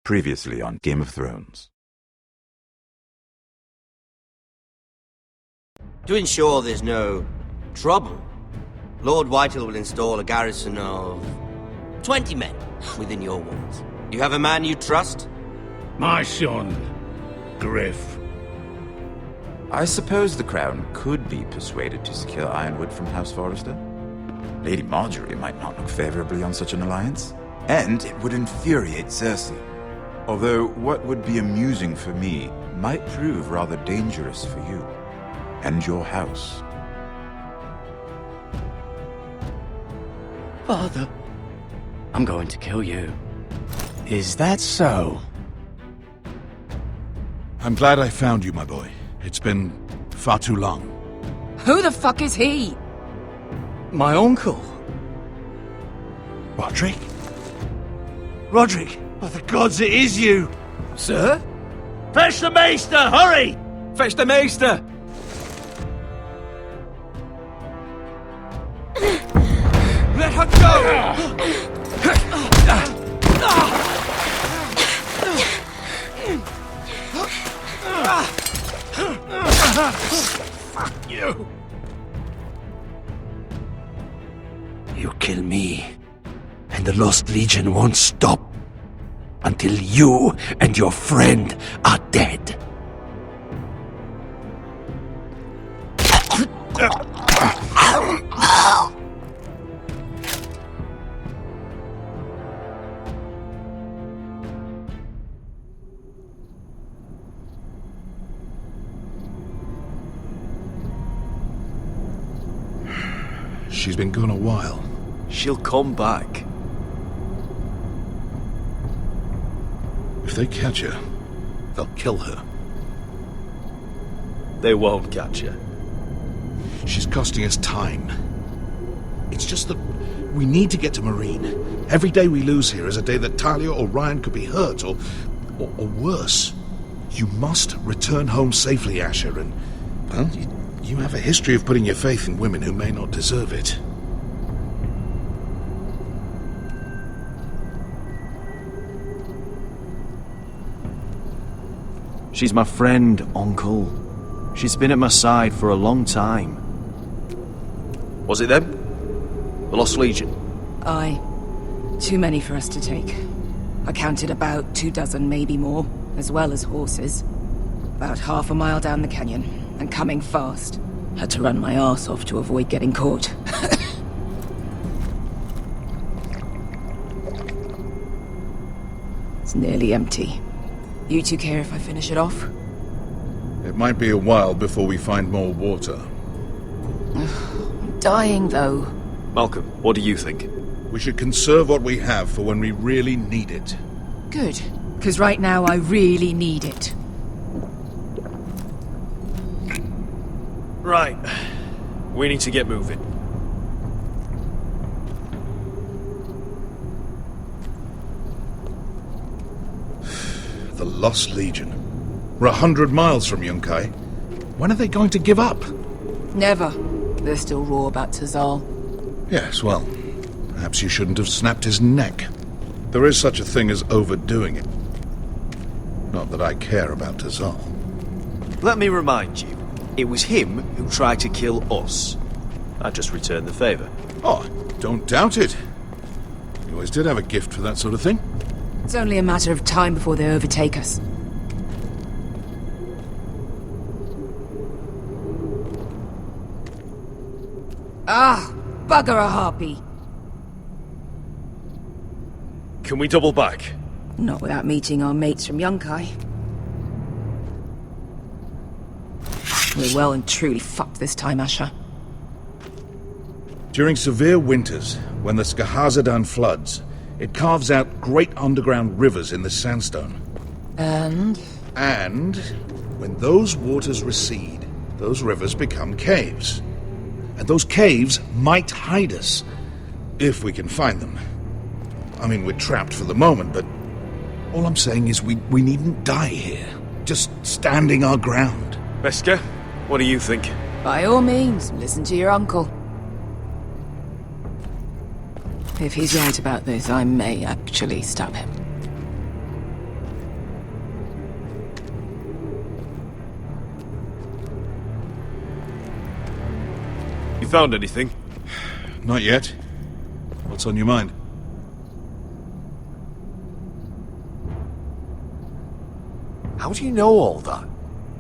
Previously on Game of Thrones. To ensure there's no trouble, Lord Whitehill will install a garrison of 20 men within your walls. You have a man you trust? My son, Griff. I suppose the Crown could be persuaded to secure Ironwood from House Forrester. Lady Marjorie might not look favorably on such an alliance, and it would infuriate Cersei. Although what would be amusing for me might prove rather dangerous for you and your house. Father, I'm going to kill you. Is that so? I'm glad I found you, my boy. It's been far too long. Who the fuck is he? My uncle. Roderick? Roderick, by the gods, it is you! Sir? Fetch the maester, hurry! Fetch the maester! Let her go! Fuck you! You kill me, and the Lost Legion won't stop until you and your friend are dead. She's been gone a while. She'll come back. If they catch her, they'll kill her. They won't catch her. She's costing us time. It's just that we need to get to Marine. Every day we lose here is a day that Talia or Ryan could be hurt, or worse. You must return home safely, Asher, and, well, you have a history of putting your faith in women who may not deserve it. She's my friend, Uncle. She's been at my side for a long time. Was it them? The Lost Legion? Aye. Too many for us to take. I counted about 24, maybe more, as well as horses. About half a mile down the canyon, and coming fast. Had to run my arse off to avoid getting caught. It's nearly empty. You two care if I finish it off? It might be a while before we find more water. I'm dying, though. Malcolm, what do you think? We should conserve what we have for when we really need it. Good. Because right now I really need it. Right. We need to get moving. The Lost Legion. We're 100 miles from Yunkai. When are they going to give up? Never. They're still raw about Tazal. Yes, well, perhaps you shouldn't have snapped his neck. There is such a thing as overdoing it. Not that I care about Tazal. Let me remind you, it was him who tried to kill us. I just returned the favor. Oh, don't doubt it. You always did have a gift for that sort of thing. It's only a matter of time before they overtake us. Ah, bugger a harpy. Can we double back? Not without meeting our mates from Yunkai. We're well and truly fucked this time, Asher. During severe winters, when the Skahazadan floods, it carves out great underground rivers in the sandstone. And When those waters recede, those rivers become caves. And those caves might hide us, if we can find them. I mean, we're trapped for the moment, but all I'm saying is we needn't die here. Just standing our ground. Veska, what do you think? by all means, listen to your uncle. If he's right about this, I may actually stab him. You found anything? Not yet. What's on your mind? How do you know all that?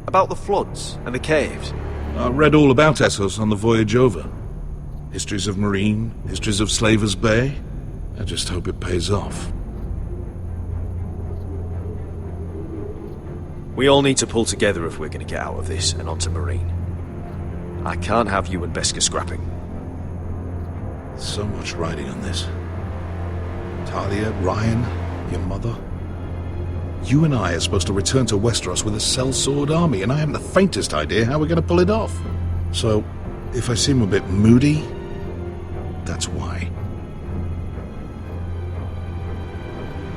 About the floods and the caves? I read all about Essos on the voyage over. Histories of Marine, histories of Slaver's Bay. I just hope it pays off. We all need to pull together if we're going to get out of this and onto Marine. I can't have you and Beskha scrapping. So much riding on this. Talia, Ryan, your mother. You and I are supposed to return to Westeros with a sellsword army, and I haven't the faintest idea how we're going to pull it off. So, if I seem a bit moody, that's why.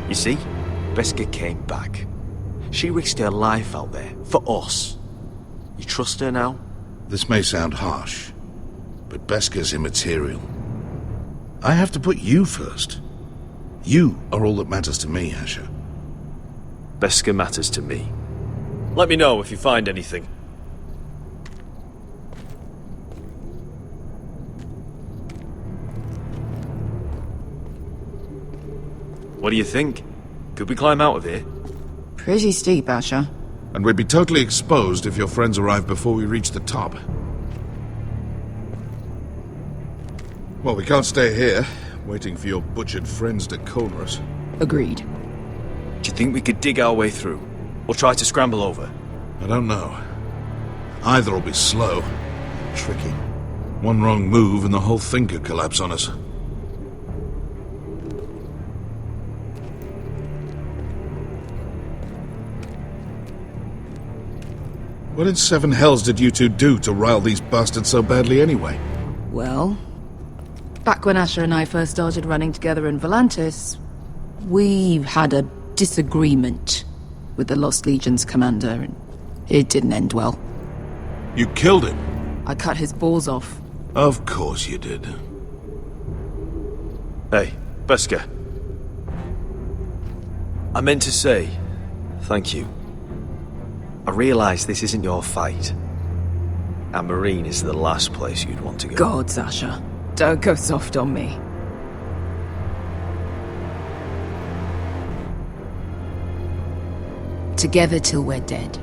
You see, Beskha came back. She risked her life out there, for us. You trust her now? This may sound harsh, but Beskha's immaterial. I have to put you first. You are all that matters to me, Asher. Beskha matters to me. Let me know if you find anything. What do you think? Could we climb out of here? Pretty steep, Asher. And we'd be totally exposed if your friends arrive before we reach the top. Well, we can't stay here, waiting for your butchered friends to corner us. Agreed. Do you think we could dig our way through? Or try to scramble over? I don't know. Either will be slow, tricky. One wrong move and the whole thing could collapse on us. What in seven hells did you two do to rile these bastards so badly anyway? Well, back when Asher and I first started running together in Volantis, we had a disagreement with the Lost Legion's commander, and it didn't end well. You killed him? I cut his balls off. Of course you did. Hey, Beskha. I meant to say, thank you. I realise this isn't your fight. And Marine is the last place you'd want to go. God, Asher. Don't go soft on me. Together till we're dead.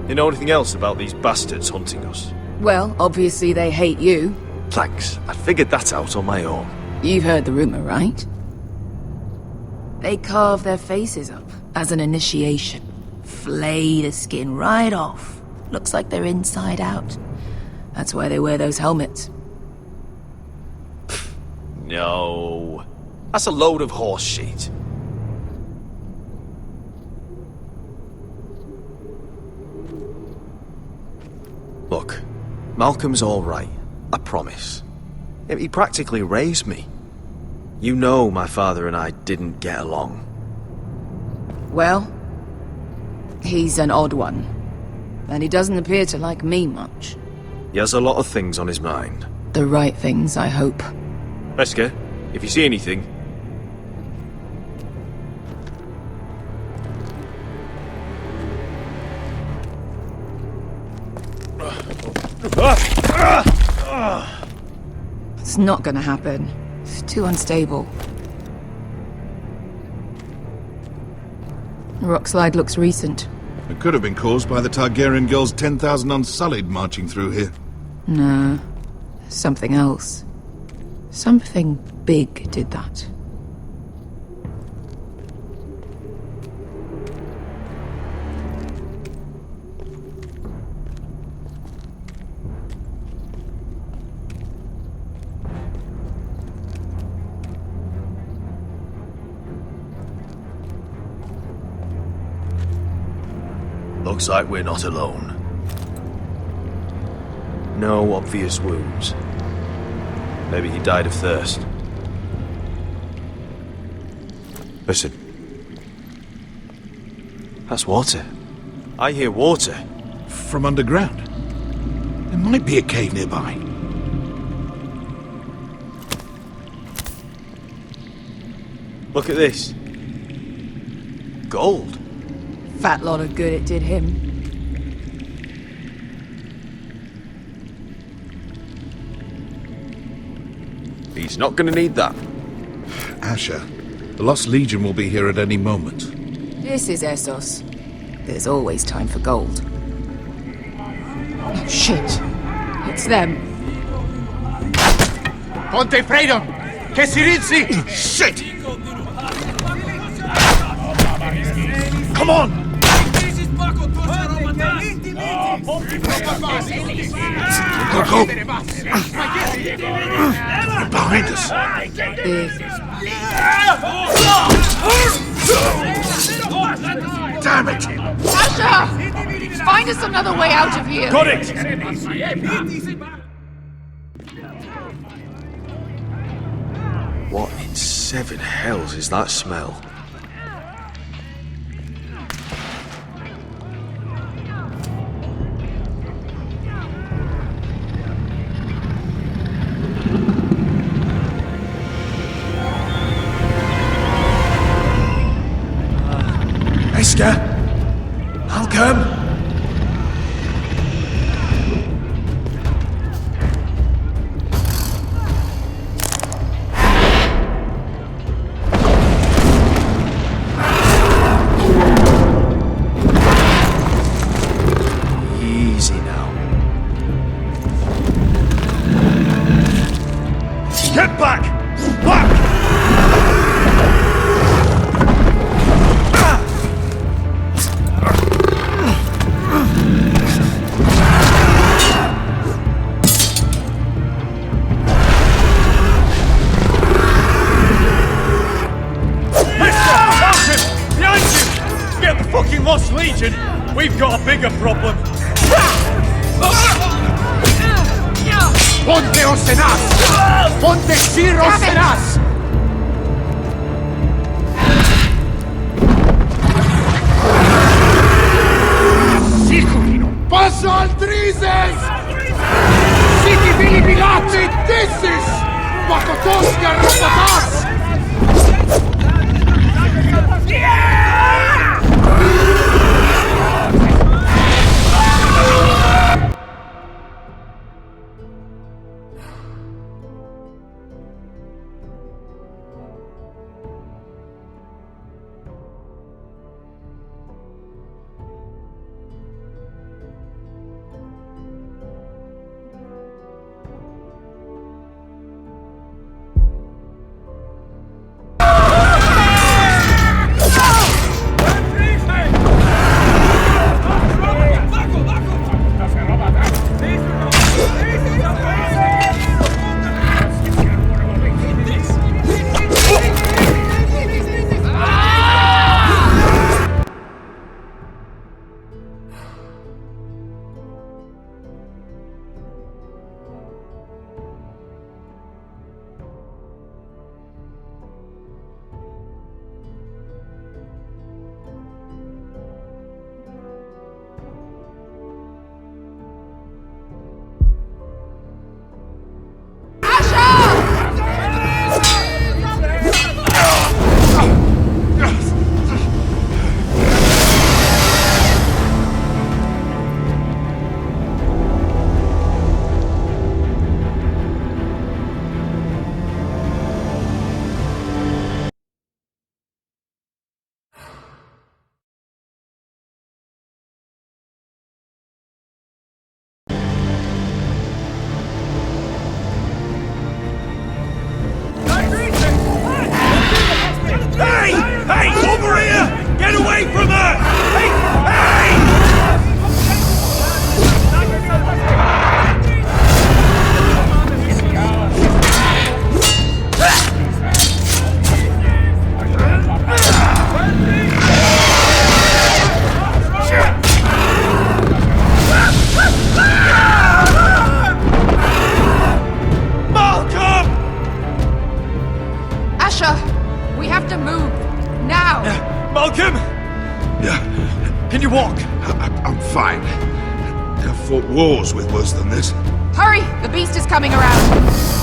You know anything else about these bastards hunting us? Well, obviously they hate you. Thanks. I figured that out on my own. You've heard the rumor, right? They carve their faces up as an initiation. Flay the skin right off. Looks like they're inside out. That's why they wear those helmets. No. That's a load of horse shit. Look, Malcolm's all right. I promise. He practically raised me. You know my father and I didn't get along. Well, he's an odd one. And he doesn't appear to like me much. He has a lot of things on his mind. The right things, I hope. Beskha, if you see anything... It's not gonna happen. It's too unstable. The rock slide looks recent. It could have been caused by the Targaryen girls 10,000 Unsullied marching through here. No. Something else. Something big did that. Looks like we're not alone. No obvious wounds. Maybe he died of thirst. Listen. That's water. I hear water. From underground. There might be a cave nearby. Look at this. Gold. Fat lot of good it did him. He's not gonna need that. Asher, the Lost Legion will be here at any moment. This is Essos. There's always time for gold. Oh, shit. It's them. Ponte Freedom! Che si rizzi! Shit! Come on! Go, go! They're behind us. Damn it! Asher! Find us another way out of here! Got it! What in seven hells is that smell? Esker? Malcolm? Easy now. Get back! Back! Lost Legion, we've got a bigger problem. Ponte Osenas! Ponte Sir Osenas! Sicurino! Passo al Drises! Siti Vili Bilati Dissis! Makotoska Robotas! Wars with worse than this. Hurry! The beast is coming around!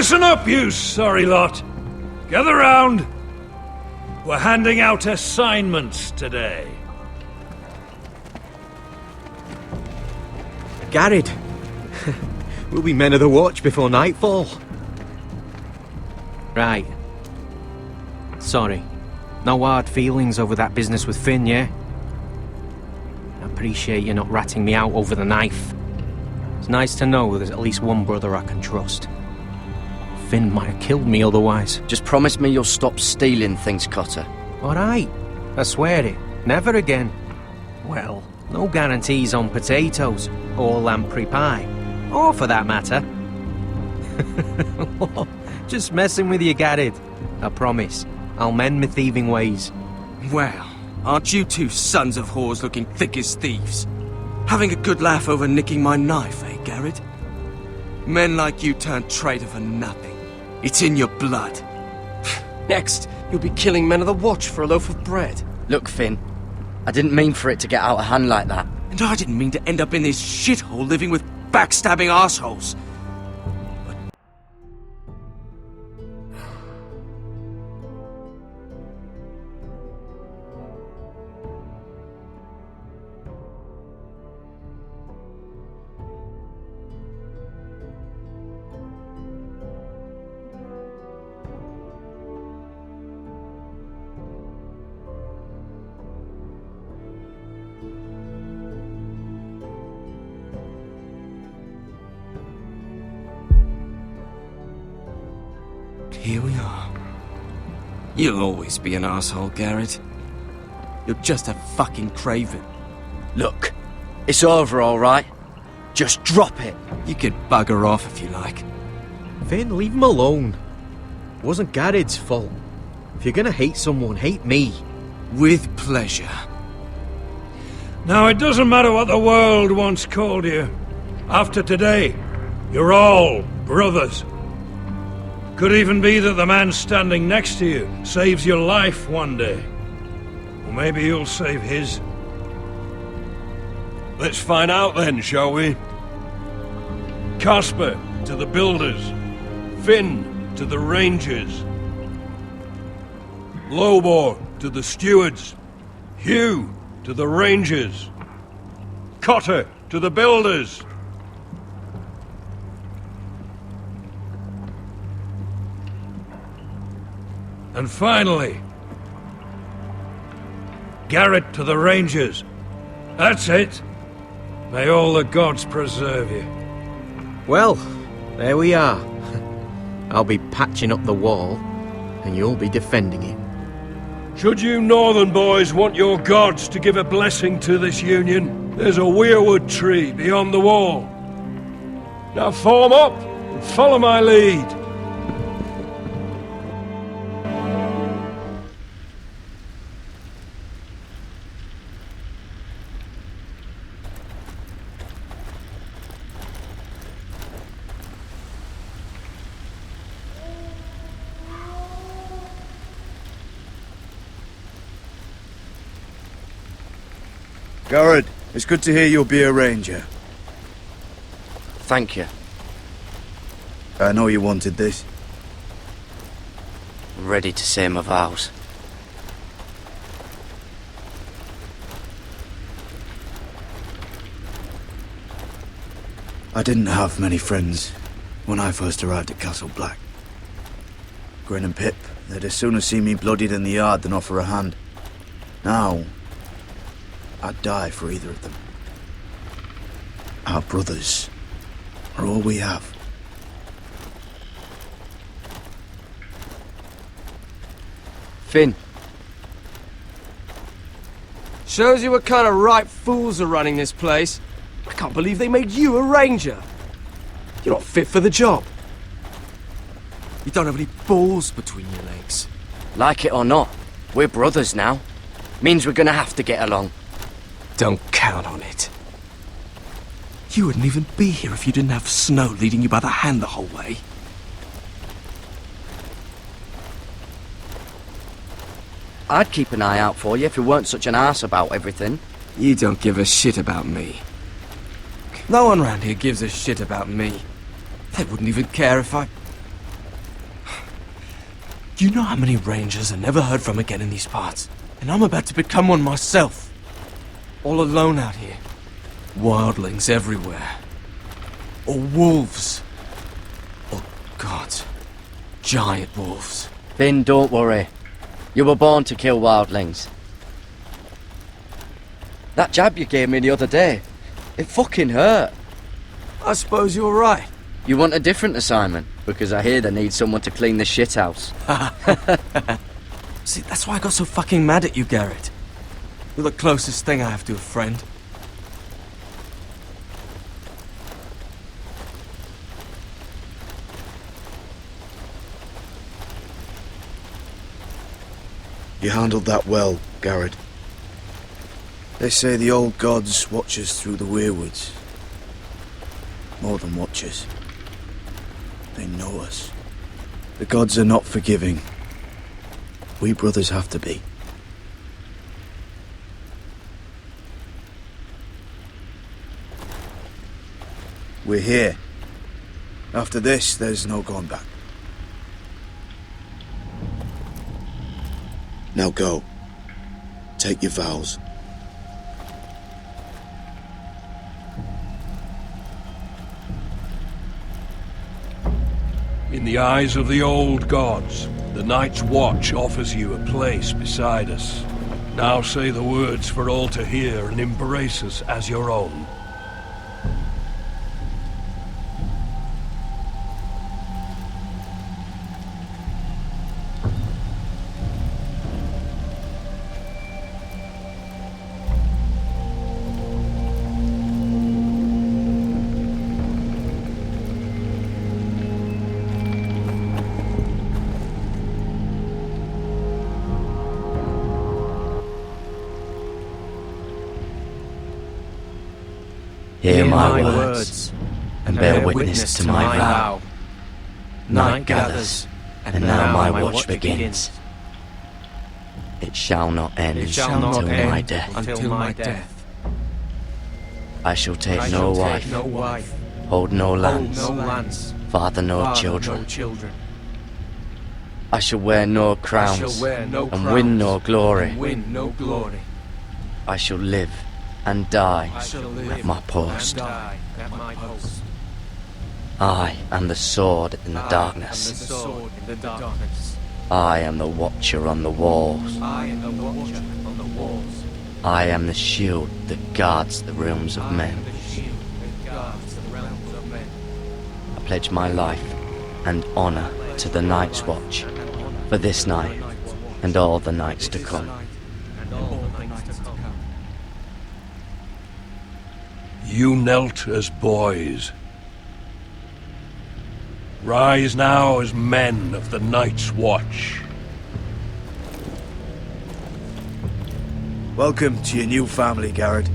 Listen up, you sorry lot. Gather round. We're handing out assignments today. Garrett, we'll be men of the watch before nightfall. Right. Sorry. No hard feelings over that business with Finn, yeah? I appreciate you not ratting me out over the knife. It's nice to know there's at least one brother I can trust. Finn might have killed me otherwise. Just promise me you'll stop stealing things, Cotter. Alright. I swear it. Never again. Well, no guarantees on potatoes, or lamprey pie. Or for that matter. Just messing with you, Garrett. I promise. I'll mend my thieving ways. Well, aren't you two sons of whores looking thick as thieves? Having a good laugh over nicking my knife, eh, Garrett? Men like you turn traitor for nothing. It's in your blood. Next, you'll be killing men of the watch for a loaf of bread. Look, Finn, I didn't mean for it to get out of hand like that. And I didn't mean to end up in this shithole living with backstabbing assholes. Here we are. You'll always be an asshole, Garrett. You're just a fucking craven. Look, it's over, all right? Just drop it. You could bugger off if you like. Finn, leave him alone. It wasn't Garrett's fault. If you're gonna hate someone, hate me. With pleasure. Now, it doesn't matter what the world once called you. After today, you're all brothers. Could even be that the man standing next to you saves your life one day. Or maybe you'll save his. Let's find out then, shall we? Casper to the builders. Finn to the rangers. Lobor to the stewards. Hugh to the rangers. Cotter to the builders. And finally, Garrett to the Rangers. That's it. May all the gods preserve you. Well, there we are. I'll be patching up the wall, and you'll be defending it. Should you northern boys want your gods to give a blessing to this union, there's a weirwood tree beyond the wall. Now form up and follow my lead. Garrett, it's good to hear you'll be a ranger. Thank you. I know you wanted this. I'm ready to say my vows. I didn't have many friends when I first arrived at Castle Black. Grin and Pip, they'd as soon have seen me bloodied in the yard than offer a hand. Now, I'd die for either of them. Our brothers are all we have. Finn. Shows you what kind of ripe fools are running this place. I can't believe they made you a ranger. You're not fit for the job. You don't have any balls between your legs. Like it or not, we're brothers now. Means we're gonna have to get along. Don't count on it. You wouldn't even be here if you didn't have Snow leading you by the hand the whole way. I'd keep an eye out for you if you weren't such an arse about everything. You don't give a shit about me. No one around here gives a shit about me. They wouldn't even care if I... Do you know how many rangers I never heard from again in these parts? And I'm about to become one myself. All alone out here. Wildlings everywhere. Or wolves. Oh God. Giant wolves. Finn, don't worry. You were born to kill wildlings. That jab you gave me the other day, it fucking hurt. I suppose you're right. You want a different assignment? Because I hear they need someone to clean the shithouse. See, that's why I got so fucking mad at you, Garrett. You're the closest thing I have to a friend. You handled that well, Garrett. They say the old gods watch us through the weirwoods. More than watch us. They know us. The gods are not forgiving. We brothers have to be. We're here. After this, there's no going back. Now go. Take your vows. In the eyes of the old gods, the Night's Watch offers you a place beside us. Now say the words for all to hear and embrace us as your own. Hear my words, and bear witness to my vow. Night gathers, and now my watch begins. It shall not end until my death. I shall take no wife, hold no lands, father no children. I shall wear no crowns, and win no glory. I shall live and die at my post. I am the sword in the darkness. I am the watcher on the walls. I am the shield that guards the realms of men. I pledge my life and honor to the Night's Watch for this night and all the nights to come. You knelt as boys. Rise now as men of the Night's Watch. Welcome to your new family, Garrett.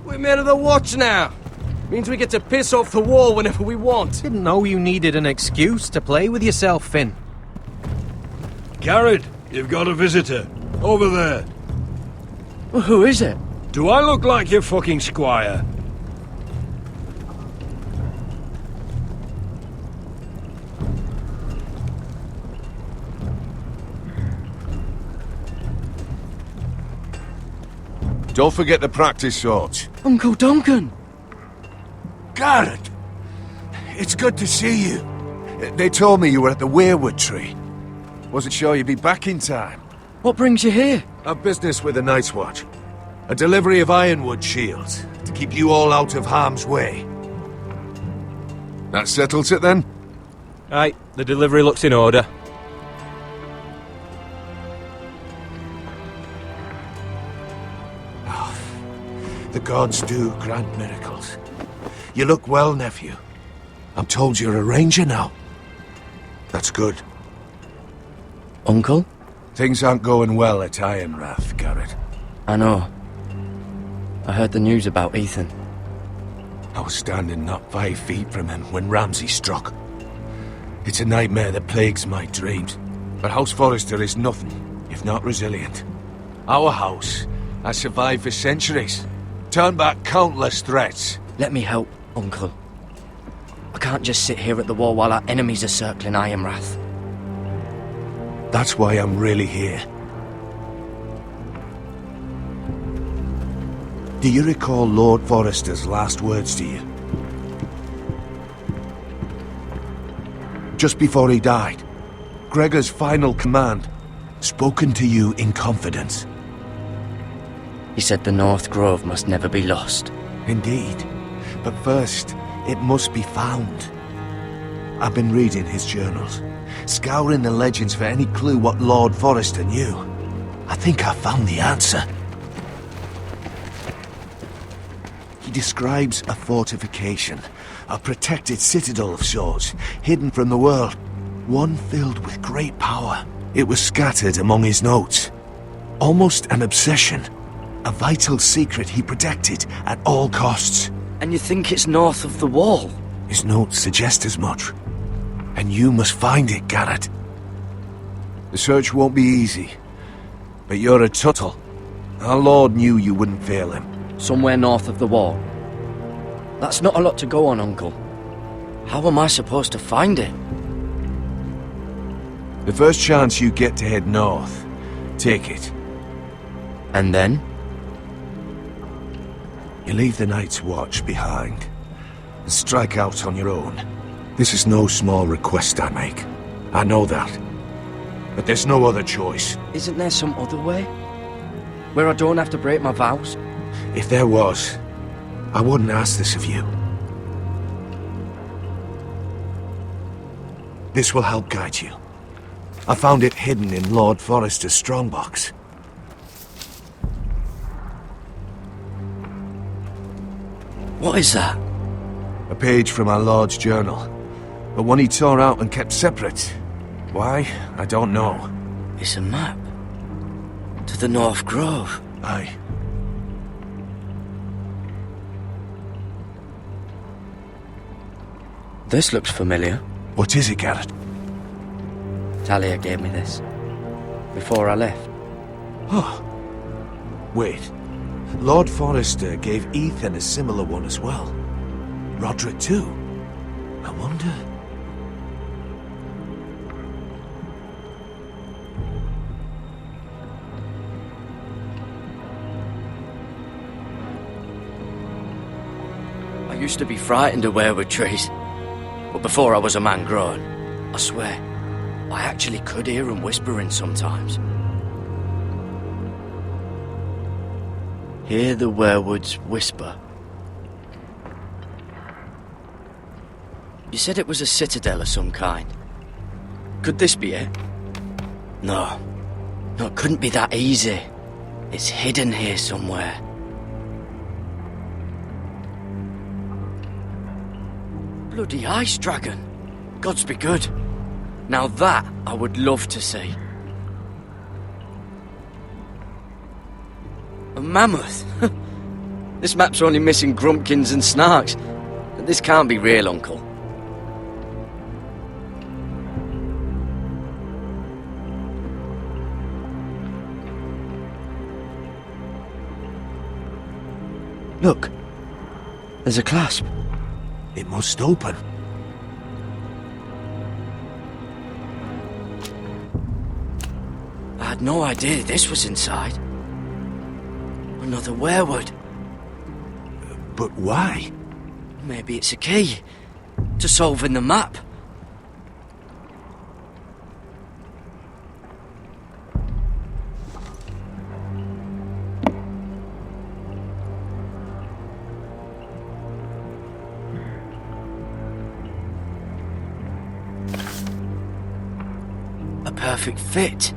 We're men of the Watch now. Means we get to piss off the wall whenever we want. Didn't know you needed an excuse to play with yourself, Finn. Garrett, you've got a visitor. Over there. Well, who is it? Do I look like your fucking squire? Don't forget the practice swords. Uncle Duncan! Garrett! It's good to see you. They told me you were at the weirwood tree. Wasn't sure you'd be back in time. What brings you here? A business with the Night's Watch. A delivery of ironwood shields, to keep you all out of harm's way. That settles it then? Aye, the delivery looks in order. The gods do grant miracles. You look well, nephew. I'm told you're a ranger now. That's good. Uncle? Things aren't going well at Ironrath, Garrett. I know. I heard the news about Ethan. I was standing not 5 feet from him when Ramsay struck. It's a nightmare that plagues my dreams. But House Forrester is nothing, if not resilient. Our house has survived for centuries, turned back countless threats. Let me help, Uncle. I can't just sit here at the wall while our enemies are circling Ironwrath. That's why I'm really here. Do you recall Lord Forrester's last words to you? Just before he died, Gregor's final command, spoken to you in confidence. He said the North Grove must never be lost. Indeed. But first, it must be found. I've been reading his journals, scouring the legends for any clue what Lord Forrester knew. I think I found the answer. He describes a fortification, a protected citadel of sorts, hidden from the world, one filled with great power. It was scattered among his notes. Almost an obsession, a vital secret he protected at all costs. And you think it's north of the wall? His notes suggest as much. And you must find it, Garrett. The search won't be easy, but you're a Tuttle. Our Lord knew you wouldn't fail him. Somewhere north of the wall. That's not a lot to go on, Uncle. How am I supposed to find it? The first chance you get to head north, take it. And then? You leave the Night's Watch behind, and strike out on your own. This is no small request I make. I know that. But there's no other choice. Isn't there some other way? Where I don't have to break my vows? If there was, I wouldn't ask this of you. This will help guide you. I found it hidden in Lord Forrester's strongbox. What is that? A page from our Lord's journal. But one he tore out and kept separate. Why? I don't know. It's a map. To the North Grove. Aye. This looks familiar. What is it, Garrett? Talia gave me this. Before I left. Oh. Wait. Lord Forrester gave Ethan a similar one as well. Roderick too. I wonder... I used to be frightened of weirwood trees. But before I was a man grown, I swear, I actually could hear them whispering sometimes. Hear the weirwoods whisper. You said it was a citadel of some kind. Could this be it? No. No, it couldn't be that easy. It's hidden here somewhere. Bloody ice dragon. Gods be good. Now that I would love to see. A mammoth? This map's only missing grumpkins and snarks. This can't be real, Uncle. Look. There's a clasp. It must open. I had no idea this was inside. Another weirwood. But why? Maybe it's a key to solving the map. A perfect fit.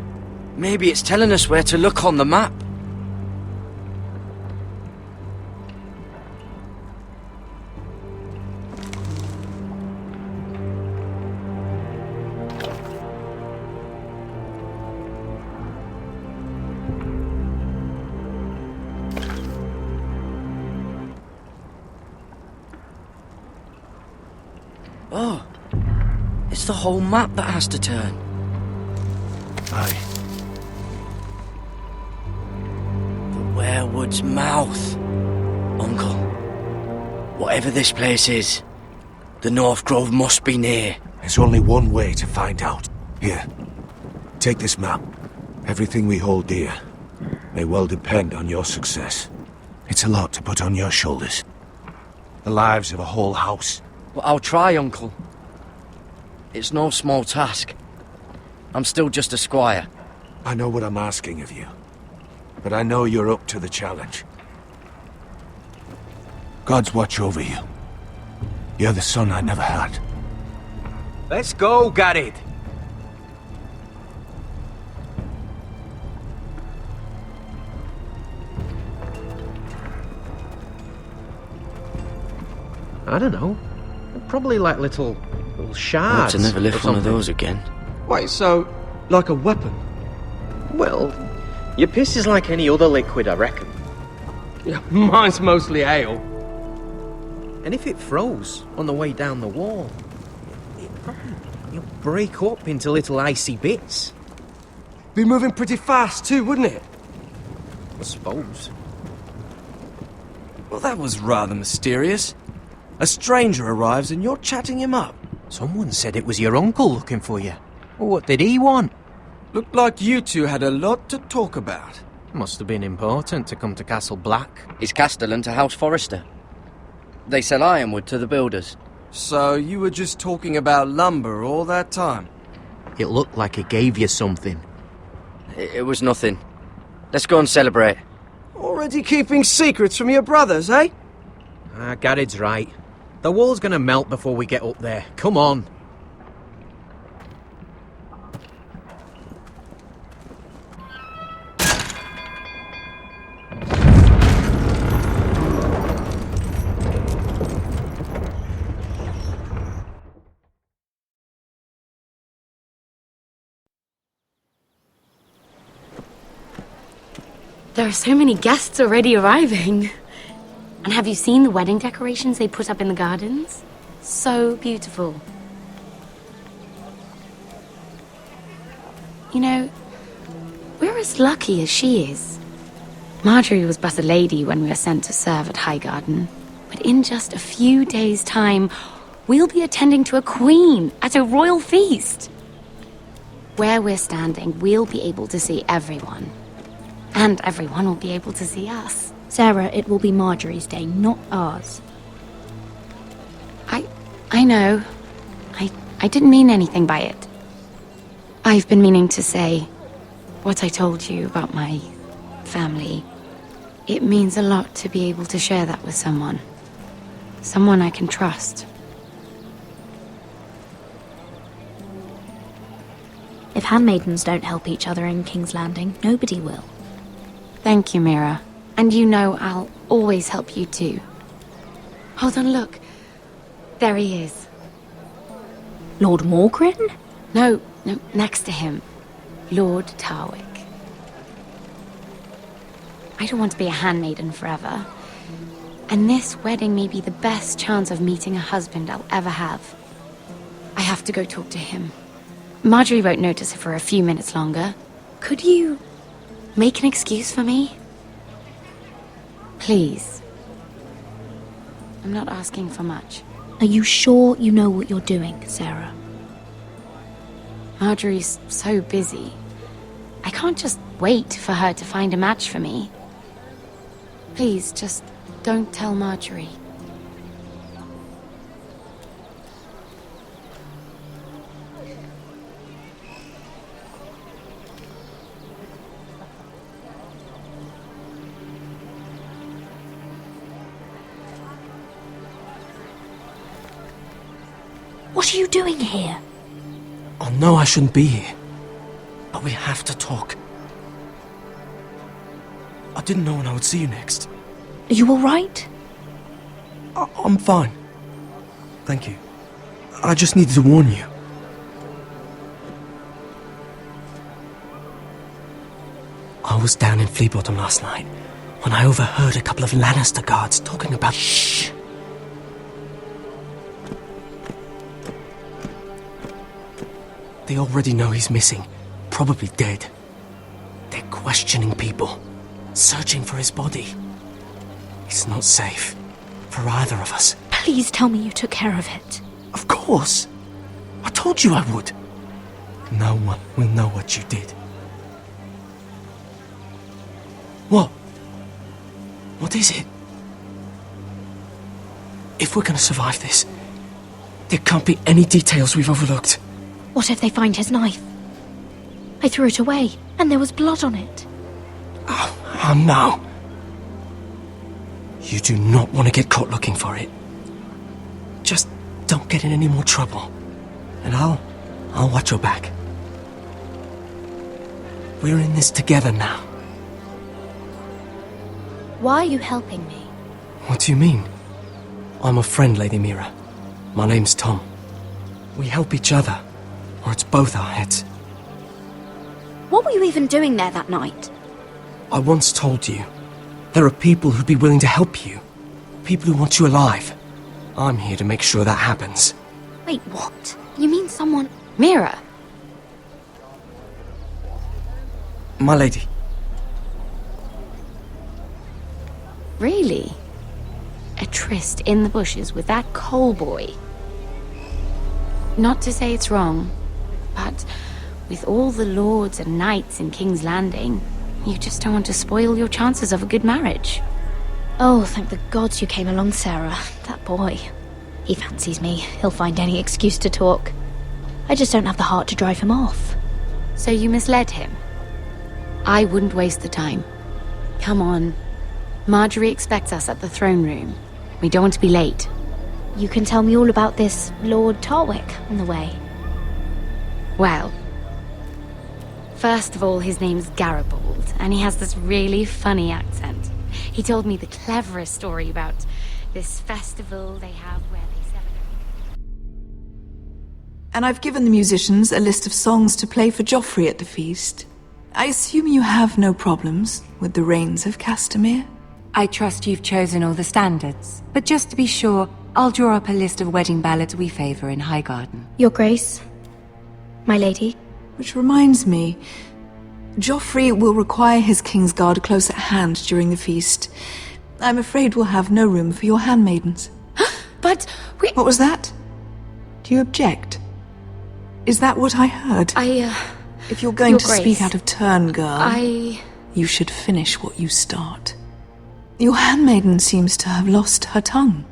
Maybe it's telling us where to look on the map. Oh, it's the whole map that has to turn. Aye. The Werewood's mouth. Uncle, whatever this place is, the North Grove must be near. There's only one way to find out. Here, take this map. Everything we hold dear may well depend on your success. It's a lot to put on your shoulders. The lives of a whole house. Well, I'll try, Uncle. It's no small task. I'm still just a squire. I know what I'm asking of you, but I know you're up to the challenge. God's watch over you. You're the son I never had. Let's go, Garrett. I don't know. Probably like little shards. To never lift one of those again. Wait, so, like a weapon? Well, your piss is like any other liquid, I reckon. Yeah, mine's mostly ale. And if it froze on the way down the wall, it'd probably break up into little icy bits. Be moving pretty fast too, wouldn't it? I suppose. Well, that was rather mysterious. A stranger arrives and you're chatting him up. Someone said it was your uncle looking for you. What did he want? Looked like you two had a lot to talk about. Must have been important to come to Castle Black. It's Castellan to House Forrester. They sell ironwood to the builders. So you were just talking about lumber all that time? It looked like he gave you something. It was nothing. Let's go and celebrate. Already keeping secrets from your brothers, eh? Garrett's right. The wall's gonna melt before we get up there. Come on. There are so many guests already arriving. And have you seen the wedding decorations they put up in the gardens? So beautiful. You know, we're as lucky as she is. Marjorie was but a lady when we were sent to serve at Highgarden. But in just a few days' time, we'll be attending to a queen at a royal feast. Where we're standing, we'll be able to see everyone. And everyone will be able to see us. Sarah, it will be Marjorie's day, not ours. I know. I didn't mean anything by it. I've been meaning to say what I told you about my family. It means a lot to be able to share that with someone. Someone I can trust. If handmaidens don't help each other in King's Landing, nobody will. Thank you, Mira. And you know I'll always help you too. Hold on, look. There he is. Lord Morgrin? No, next to him. Lord Tarwick. I don't want to be a handmaiden forever. And this wedding may be the best chance of meeting a husband I'll ever have. I have to go talk to him. Marjorie won't notice it for a few minutes longer. Could you make an excuse for me? Please. I'm not asking for much. Are you sure you know what you're doing, Sarah? Marjorie's so busy. I can't just wait for her to find a match for me. Please, just don't tell Marjorie. What are you doing here? I know I shouldn't be here, but we have to talk. I didn't know when I would see you next. Are you all right? I'm fine. Thank you. I just needed to warn you. I was down in Fleabottom last night when I overheard a couple of Lannister guards talking about... Shh! They already know he's missing. probably dead. They're questioning people, searching for his body. It's not safe for either of us. Please tell me you took care of it. Of course. I told you I would. No one will know what you did. What? What is it? If we're gonna survive this, there can't be any details we've overlooked. What if they find his knife? I threw it away, and there was blood on it. Oh no. You do not want to get caught looking for it. Just don't get in any more trouble. And I'll watch your back. We're in this together now. Why are you helping me? What do you mean? I'm a friend, Lady Mira. My name's Tom. We help each other, or it's both our heads. What were you even doing there that night? I once told you, there are people who'd be willing to help you. People who want you alive. I'm here to make sure that happens. Wait, what? You mean someone... Mira? My lady. Really? A tryst in the bushes with that coal boy? Not to say it's wrong, but with all the lords and knights in King's Landing, you just don't want to spoil your chances of a good marriage. Oh, thank the gods you came along, Sarah. That boy. He fancies me. He'll find any excuse to talk. I just don't have the heart to drive him off. So you misled him? I wouldn't waste the time. Come on. Marjorie expects us at the throne room. We don't want to be late. You can tell me all about this Lord Tarwick on the way. Well, first of all, his name's Garibald, and he has this really funny accent. He told me the cleverest story about this festival they have where they celebrate. And I've given the musicians a list of songs to play for Joffrey at the feast. I assume you have no problems with the Rains of Castamere? I trust you've chosen all the standards, but just to be sure, I'll draw up a list of wedding ballads we favor in Highgarden. Your Grace, my lady. Which reminds me, Joffrey will require his Kingsguard close at hand during the feast. I'm afraid we'll have no room for your handmaidens. But we... What was that? Do you object? Is that what I heard? If you're going Your to Grace, speak out of turn, girl, you should finish what you start. Your handmaiden seems to have lost her tongue.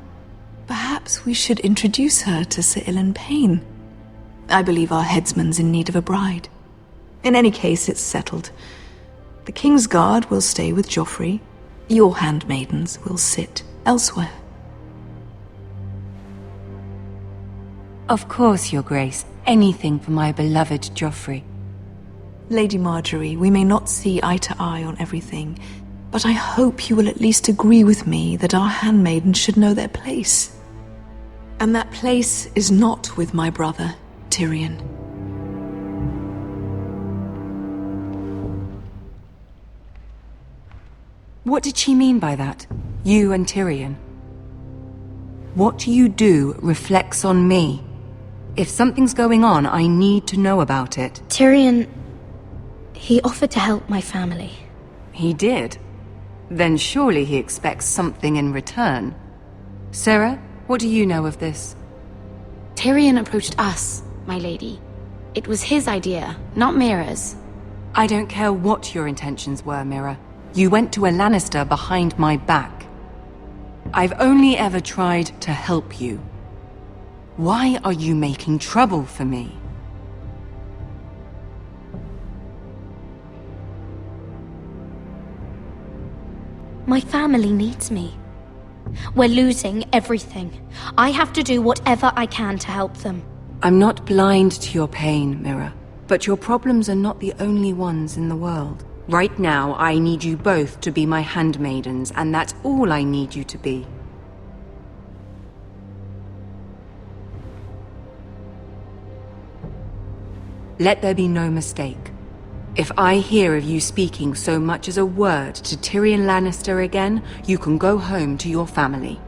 Perhaps we should introduce her to Sir Ilan Payne. I believe our headsman's in need of a bride. In any case, it's settled. The Kingsguard will stay with Joffrey. Your handmaidens will sit elsewhere. Of course, Your Grace. Anything for my beloved Joffrey. Lady Marjorie, we may not see eye to eye on everything, but I hope you will at least agree with me that our handmaidens should know their place. And that place is not with my brother, Tyrion. What did she mean by that? You and Tyrion? What you do reflects on me. If something's going on, I need to know about it. Tyrion... he offered to help my family. He did? Then surely he expects something in return. Sarah, what do you know of this? Tyrion approached us, my lady. It was his idea, not Mira's. I don't care what your intentions were, Mira. You went to a Lannister behind my back. I've only ever tried to help you. Why are you making trouble for me? My family needs me. We're losing everything. I have to do whatever I can to help them. I'm not blind to your pain, Mira. But your problems are not the only ones in the world. Right now, I need you both to be my handmaidens, and that's all I need you to be. Let there be no mistake. If I hear of you speaking so much as a word to Tyrion Lannister again, you can go home to your family.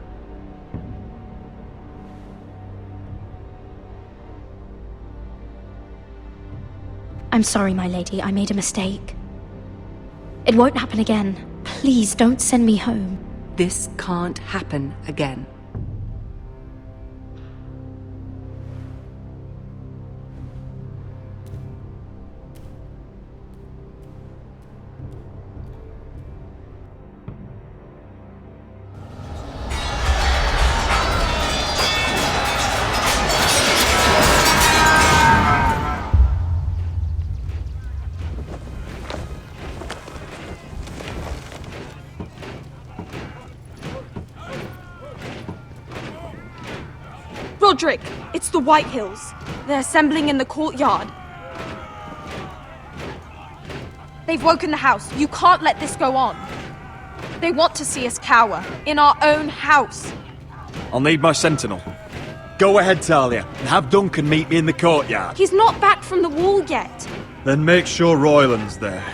I'm sorry, my lady. I made a mistake. It won't happen again. Please don't send me home. This can't happen again. Roderick, it's the White Hills. They're assembling in the courtyard. They've woken the house. You can't let this go on. They want to see us cower in our own house. I'll need my sentinel. Go ahead, Talia, and have Duncan meet me in the courtyard. He's not back from the wall yet. Then make sure Royland's there.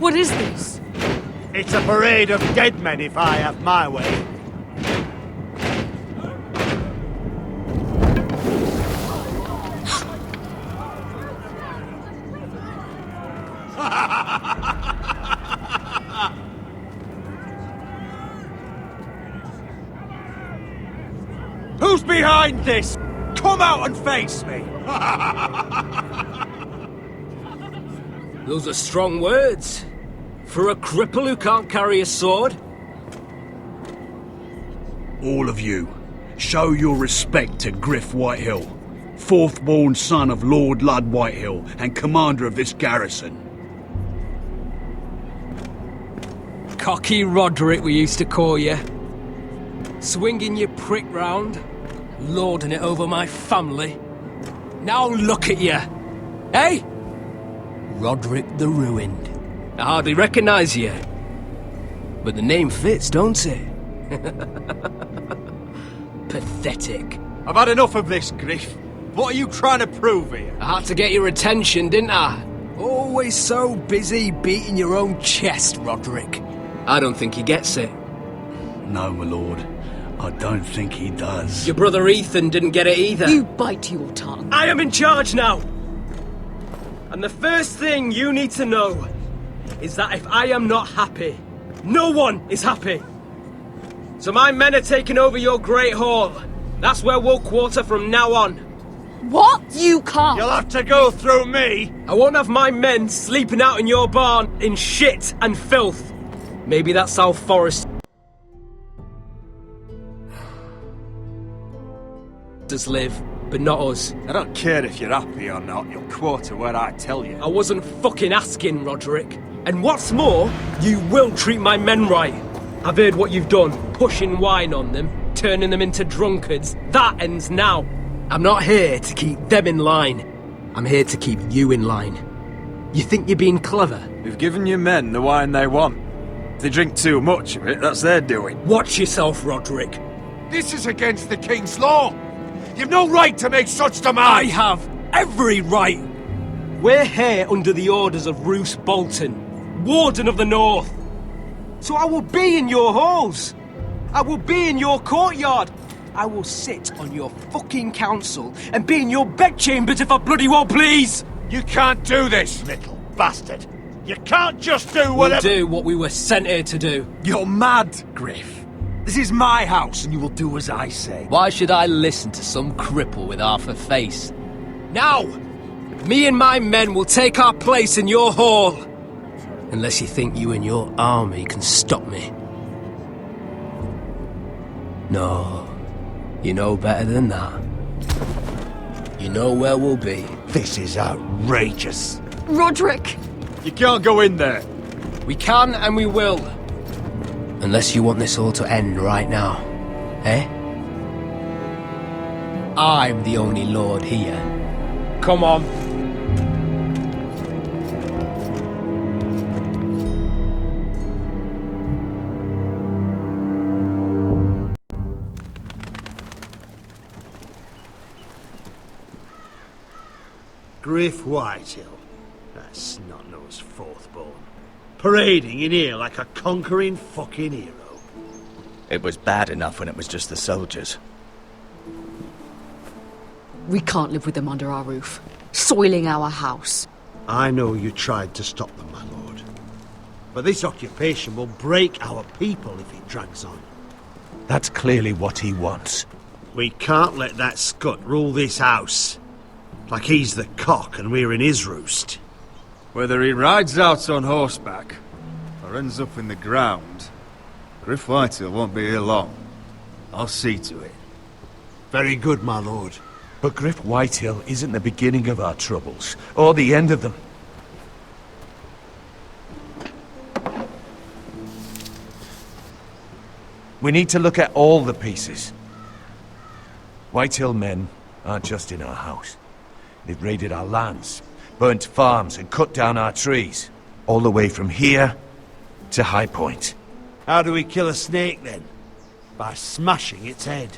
What is this? It's a parade of dead men if I have my way. Who's behind this? Come out and face me! Those are strong words. For a cripple who can't carry a sword? All of you, show your respect to Griff Whitehill, fourth-born son of Lord Lud Whitehill and commander of this garrison. Cocky Roderick, we used to call you. Swinging your prick round, lording it over my family. Now look at you. Hey? Roderick the Ruined. I hardly recognise you. But the name fits, don't it? Pathetic. I've had enough of this, Griff. What are you trying to prove here? I had to get your attention, didn't I? Always so busy beating your own chest, Roderick. I don't think he gets it. No, my lord. I don't think he does. Your brother Ethan didn't get it either. You bite your tongue. I am in charge now! And the first thing you need to know is that if I am not happy, no one is happy. So my men are taking over your Great Hall. That's where we'll quarter from now on. What? You can't! You'll have to go through me! I won't have my men sleeping out in your barn in shit and filth. Maybe that's House Forrester live, but not us. I don't care if you're happy or not, you'll quarter where I tell you. I wasn't fucking asking, Roderick. And what's more, you will treat my men right. I've heard what you've done, pushing wine on them, turning them into drunkards. That ends now. I'm not here to keep them in line. I'm here to keep you in line. You think you're being clever? We've given your men the wine they want. If they drink too much of it, that's their doing. Watch yourself, Roderick. This is against the King's law. You've no right to make such demands! I have every right! We're here under the orders of Roose Bolton, Warden of the North. So I will be in your halls. I will be in your courtyard. I will sit on your fucking council and be in your bedchambers if I bloody well please! You can't do this, little bastard! You can't just do whatever— We'll do what we were sent here to do. You're mad, Griff. This is my house, and you will do as I say. Why should I listen to some cripple with half a face? Now! Me and my men will take our place in your hall. Unless you think you and your army can stop me. No. You know better than that. You know where we'll be. This is outrageous. Roderick! You can't go in there. We can and we will. Unless you want this all to end right now. Eh? I'm the only lord here. Come on. Griff Whitehill. That snot-nosed fourth-born. Parading in here like a conquering fucking hero. It was bad enough when it was just the soldiers. We can't live with them under our roof, soiling our house. I know you tried to stop them, my lord. But this occupation will break our people if it drags on. That's clearly what he wants. We can't let that scut rule this house. Like he's the cock and we're in his roost. Whether he rides out on horseback or ends up in the ground, Griff Whitehill won't be here long. I'll see to it. Very good, my lord. But Griff Whitehill isn't the beginning of our troubles, or the end of them. We need to look at all the pieces. Whitehill men aren't just in our house. They've raided our lands, burnt farms and cut down our trees. All the way from here to High Point. How do we kill a snake then? By smashing its head.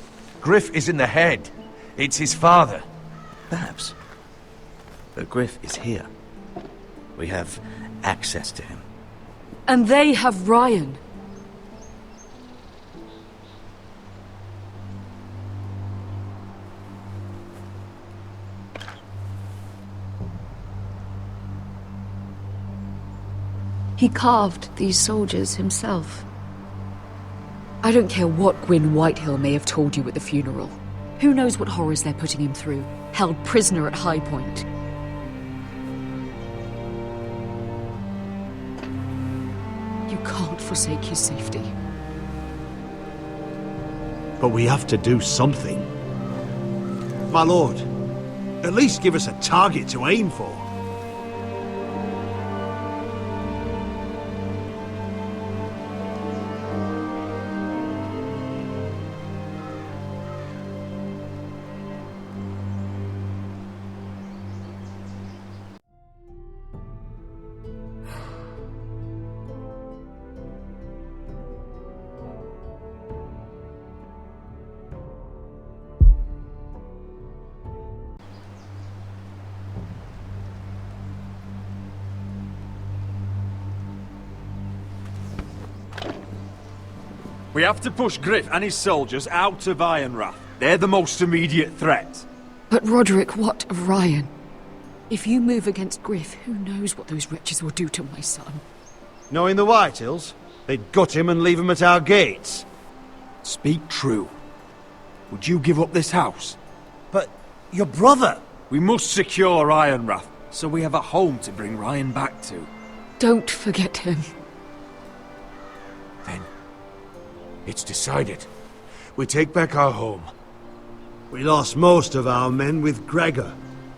Griff isn't the head. It's his father. Perhaps. But Griff is here. We have access to him. And they have Ryan. He carved these soldiers himself. I don't care what Gwyn Whitehill may have told you at the funeral. Who knows what horrors they're putting him through, held prisoner at High Point. You can't forsake his safety. But we have to do something. My lord, at least give us a target to aim for. We have to push Griff and his soldiers out of Ironrath. They're the most immediate threat. But Roderick, what of Ryan? If you move against Griff, who knows what those wretches will do to my son? Knowing the Whitehills, they'd gut him and leave him at our gates. Speak true. Would you give up this house? But your brother! We must secure Ironrath, so we have a home to bring Ryan back to. Don't forget him. It's decided. We take back our home. We lost most of our men with Gregor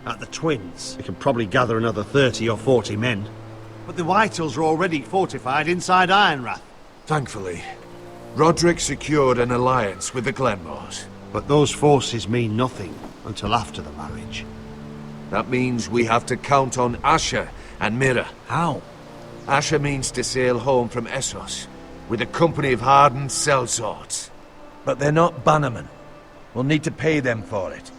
at the Twins. We can probably gather another 30 or 40 men. But the Whitehills are already fortified inside Ironrath. Thankfully, Roderick secured an alliance with the Glenmores. But those forces mean nothing until after the marriage. That means we have to count on Asher and Mira. How? Asher means to sail home from Essos with a company of hardened sellswords. But they're not bannermen. We'll need to pay them for it.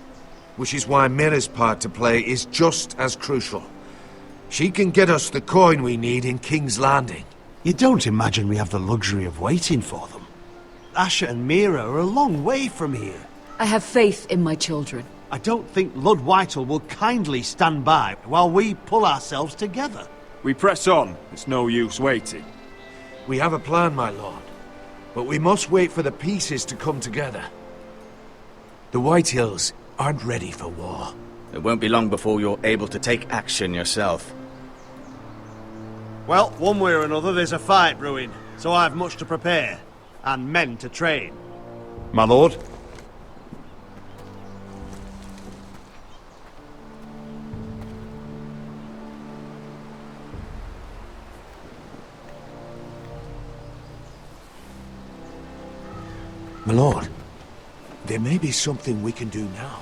Which is why Mira's part to play is just as crucial. She can get us the coin we need in King's Landing. You don't imagine we have the luxury of waiting for them? Asher and Mira are a long way from here. I have faith in my children. I don't think Lord Whitehill will kindly stand by while we pull ourselves together. We press on. It's no use waiting. We have a plan, my lord. But we must wait for the pieces to come together. The Whitehills aren't ready for war. It won't be long before you're able to take action yourself. Well, one way or another, there's a fight brewing, so I've much to prepare, and men to train. My lord? My lord, there may be something we can do now.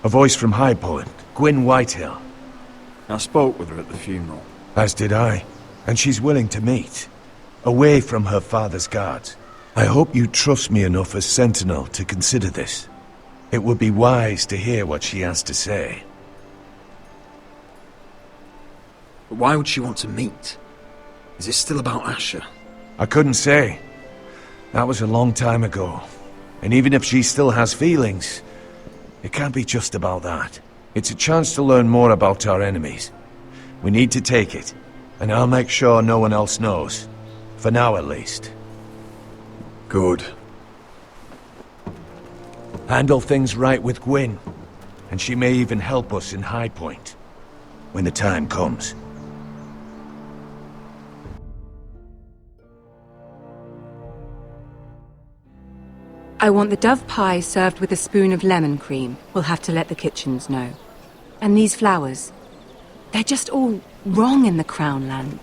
A voice from High Point, Gwyn Whitehill. I spoke with her at the funeral. As did I, and she's willing to meet. Away from her father's guards. I hope you trust me enough as Sentinel to consider this. It would be wise to hear what she has to say. But why would she want to meet? Is it still about Asher? I couldn't say. That was a long time ago. And even if she still has feelings, it can't be just about that. It's a chance to learn more about our enemies. We need to take it, and I'll make sure no one else knows. For now, at least. Good. Handle things right with Gwyn, and she may even help us in High Point, when the time comes. I want the dove pie served with a spoon of lemon cream. We'll have to let the kitchens know. And these flowers. They're just all wrong in the Crown Land.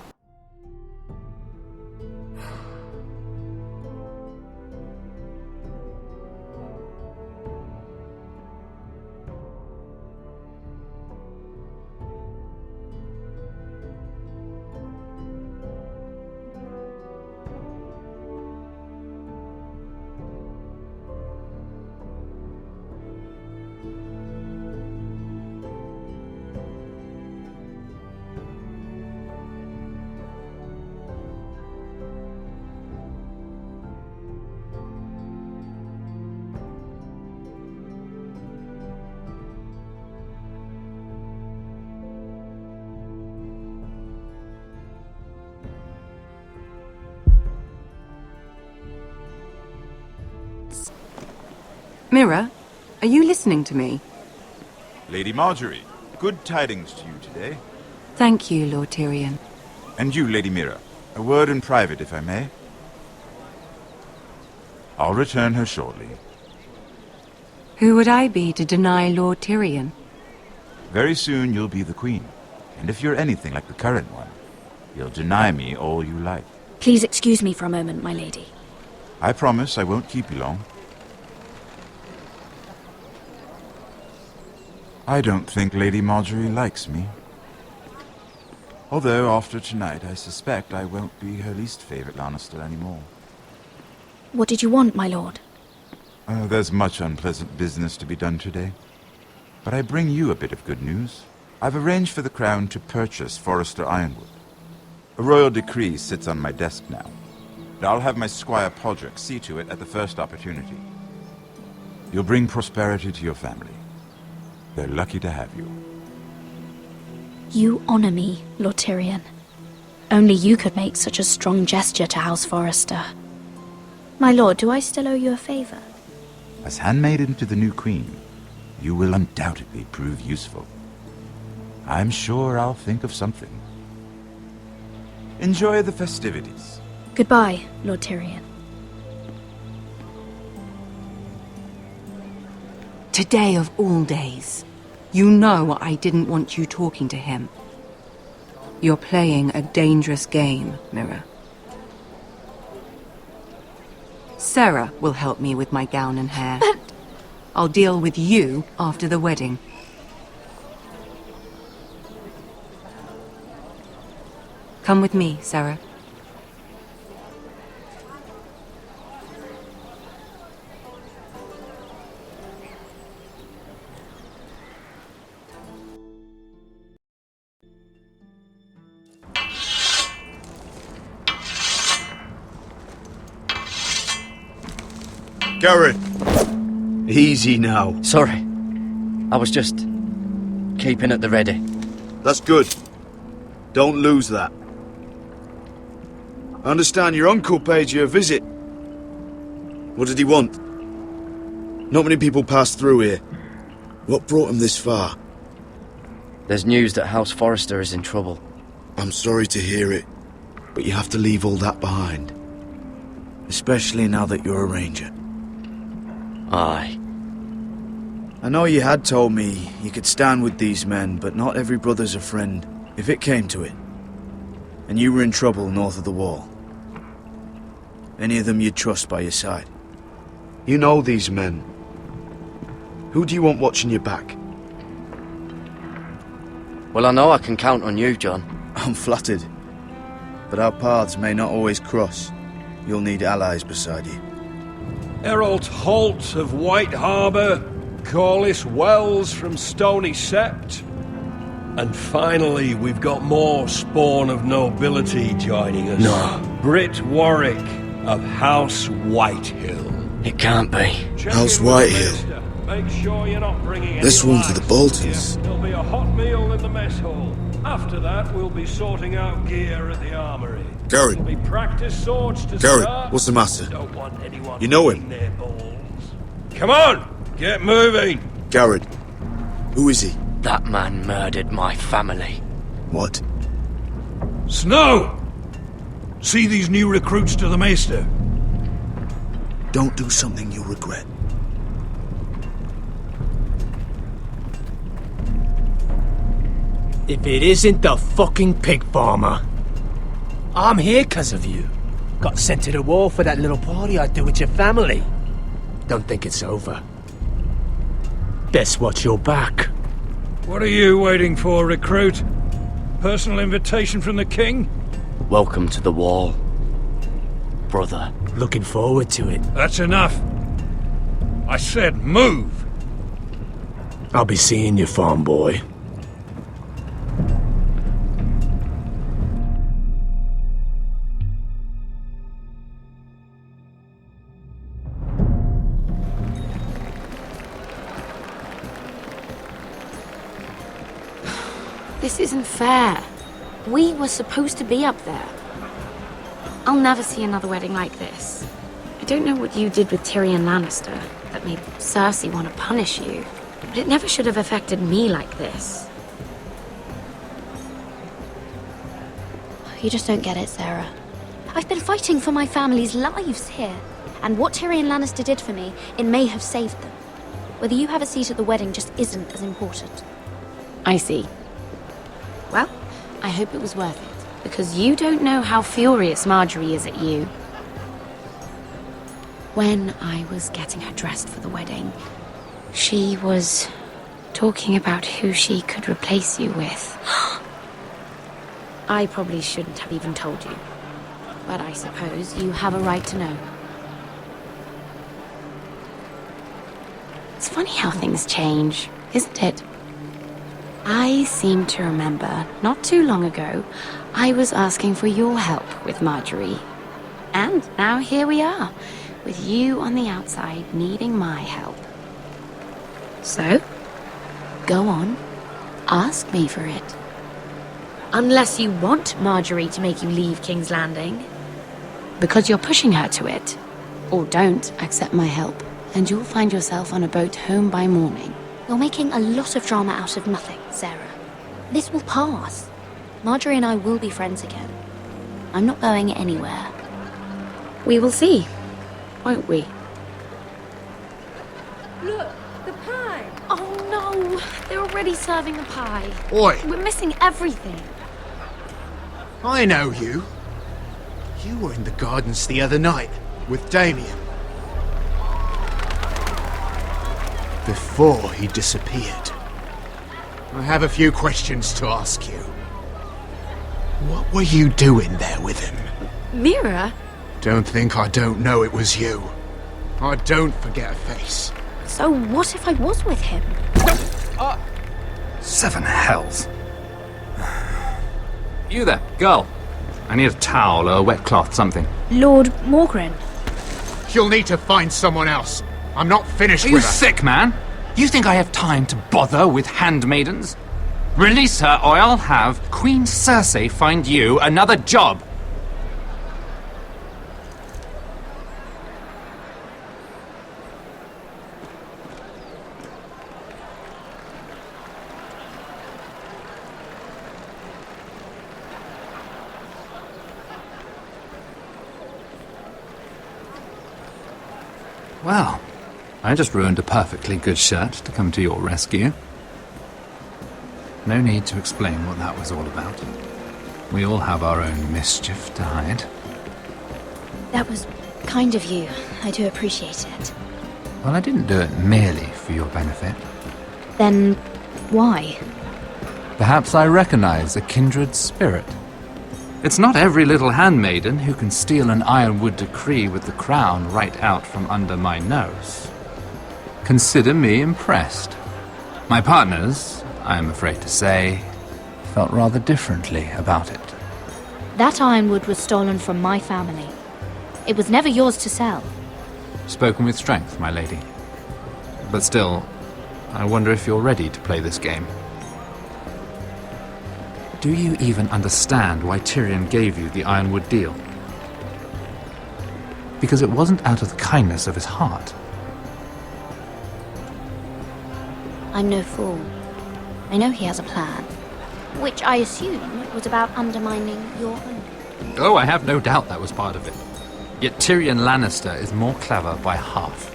Mira, are you listening to me? Lady Marjorie, good tidings to you today. Thank you, Lord Tyrion. And you, Lady Mira, a word in private, if I may. I'll return her shortly. Who would I be to deny Lord Tyrion? Very soon you'll be the queen. And if you're anything like the current one, you'll deny me all you like. Please excuse me for a moment, my lady. I promise I won't keep you long. I don't think Lady Marjorie likes me. Although, after tonight, I suspect I won't be her least favorite Lannister anymore. What did you want, my lord? There's much unpleasant business to be done today. But I bring you a bit of good news. I've arranged for the Crown to purchase Forrester Ironwood. A royal decree sits on my desk now. And I'll have my squire Podrick see to it at the first opportunity. You'll bring prosperity to your family. They're lucky to have you. You honor me, Lord Tyrion. Only you could make such a strong gesture to House Forrester. My lord, do I still owe you a favor? As handmaiden to the new queen, you will undoubtedly prove useful. I'm sure I'll think of something. Enjoy the festivities. Goodbye, Lord Tyrion. Today of all days. You know I didn't want you talking to him. You're playing a dangerous game, Mira. Sarah will help me with my gown and hair. But... I'll deal with you after the wedding. Come with me, Sarah. Garrett! Easy now. Sorry. I was just keeping at the ready. That's good. Don't lose that. I understand your uncle paid you a visit. What did he want? Not many people pass through here. What brought him this far? There's news that House Forrester is in trouble. I'm sorry to hear it, but you have to leave all that behind. Especially now that you're a ranger. Aye. I know you had told me you could stand with these men, but not every brother's a friend, if it came to it. And you were in trouble north of the wall. Any of them you'd trust by your side. You know these men. Who do you want watching your back? Well, I know I can count on you, John. I'm flattered. But our paths may not always cross. You'll need allies beside you. Errol Holt of White Harbour, Corliss Wells from Stony Sept. And finally, we've got more spawn of nobility joining us. No. Brit Warwick of House Whitehill. It can't be. House Whitehill. Make sure you're not bringing This any one for the Boltons. There'll be a hot meal in the mess hall. After that, we'll be sorting out gear at the armory. Garrett. There'll be practice swords to Garrett, start. what's the matter? Don't want anyone You know him? their balls. Come on, get moving. Garrett. Who is he? That man murdered my family. What? Snow! See these new recruits to the Maester? Don't do something you'll regret. If it isn't the fucking pig farmer. I'm here 'cause of you. Got sent to the war for that little party I do with your family. Don't think it's over. Best watch your back. What are you waiting for, recruit? Personal invitation from the king? Welcome to the wall, brother. Looking forward to it. That's enough. I said move. I'll be seeing you, farm boy. This isn't fair. We were supposed to be up there. I'll never see another wedding like this. I don't know what you did with Tyrion Lannister that made Cersei want to punish you, but it never should have affected me like this. You just don't get it, Sarah. I've been fighting for my family's lives here, and what Tyrion Lannister did for me, it may have saved them. Whether you have a seat at the wedding just isn't as important. I see. Well, I hope it was worth it, because you don't know how furious Marjorie is at you. When I was getting her dressed for the wedding, she was talking about who she could replace you with. I probably shouldn't have even told you, but I suppose you have a right to know. It's funny how things change, isn't it? I seem to remember, not too long ago, I was asking for your help with Marjorie. And now here we are, with you on the outside needing my help. So, go on, ask me for it. Unless you want Marjorie to make you leave King's Landing. Because you're pushing her to it. Or don't accept my help, and you'll find yourself on a boat home by morning. You're making a lot of drama out of nothing, Sarah. This will pass. Marjorie and I will be friends again. I'm not going anywhere. We will see, won't we? Look, the pie! Oh no! They're already serving the pie. Oi! We're missing everything. I know you. You were in the gardens the other night with Damien. Before he disappeared. I have a few questions to ask you. What were you doing there with him? Mira? Don't think I don't know it was you. I don't forget a face. So what if I was with him? Seven hells. You there, girl. I need a towel or a wet cloth, something. Lord Morgren. You'll need to find someone else. I'm not finished Are you with her. sick, man? You think I have time to bother with handmaidens? Release her, or I'll have Queen Cersei find you another job. Well, I just ruined a perfectly good shirt to come to your rescue. No need to explain what that was all about. We all have our own mischief to hide. That was kind of you. I do appreciate it. Well, I didn't do it merely for your benefit. Then why? Perhaps I recognize a kindred spirit. It's not every little handmaiden who can steal an ironwood decree with the crown right out from under my nose. Consider me impressed. My partners, I am afraid to say, felt rather differently about it. That ironwood was stolen from my family. It was never yours to sell. Spoken with strength, my lady. But still, I wonder if you're ready to play this game. Do you even understand why Tyrion gave you the ironwood deal? Because it wasn't out of the kindness of his heart. I'm no fool. I know he has a plan, which I assume was about undermining your own. Oh, I have no doubt that was part of it. Yet Tyrion Lannister is more clever by half.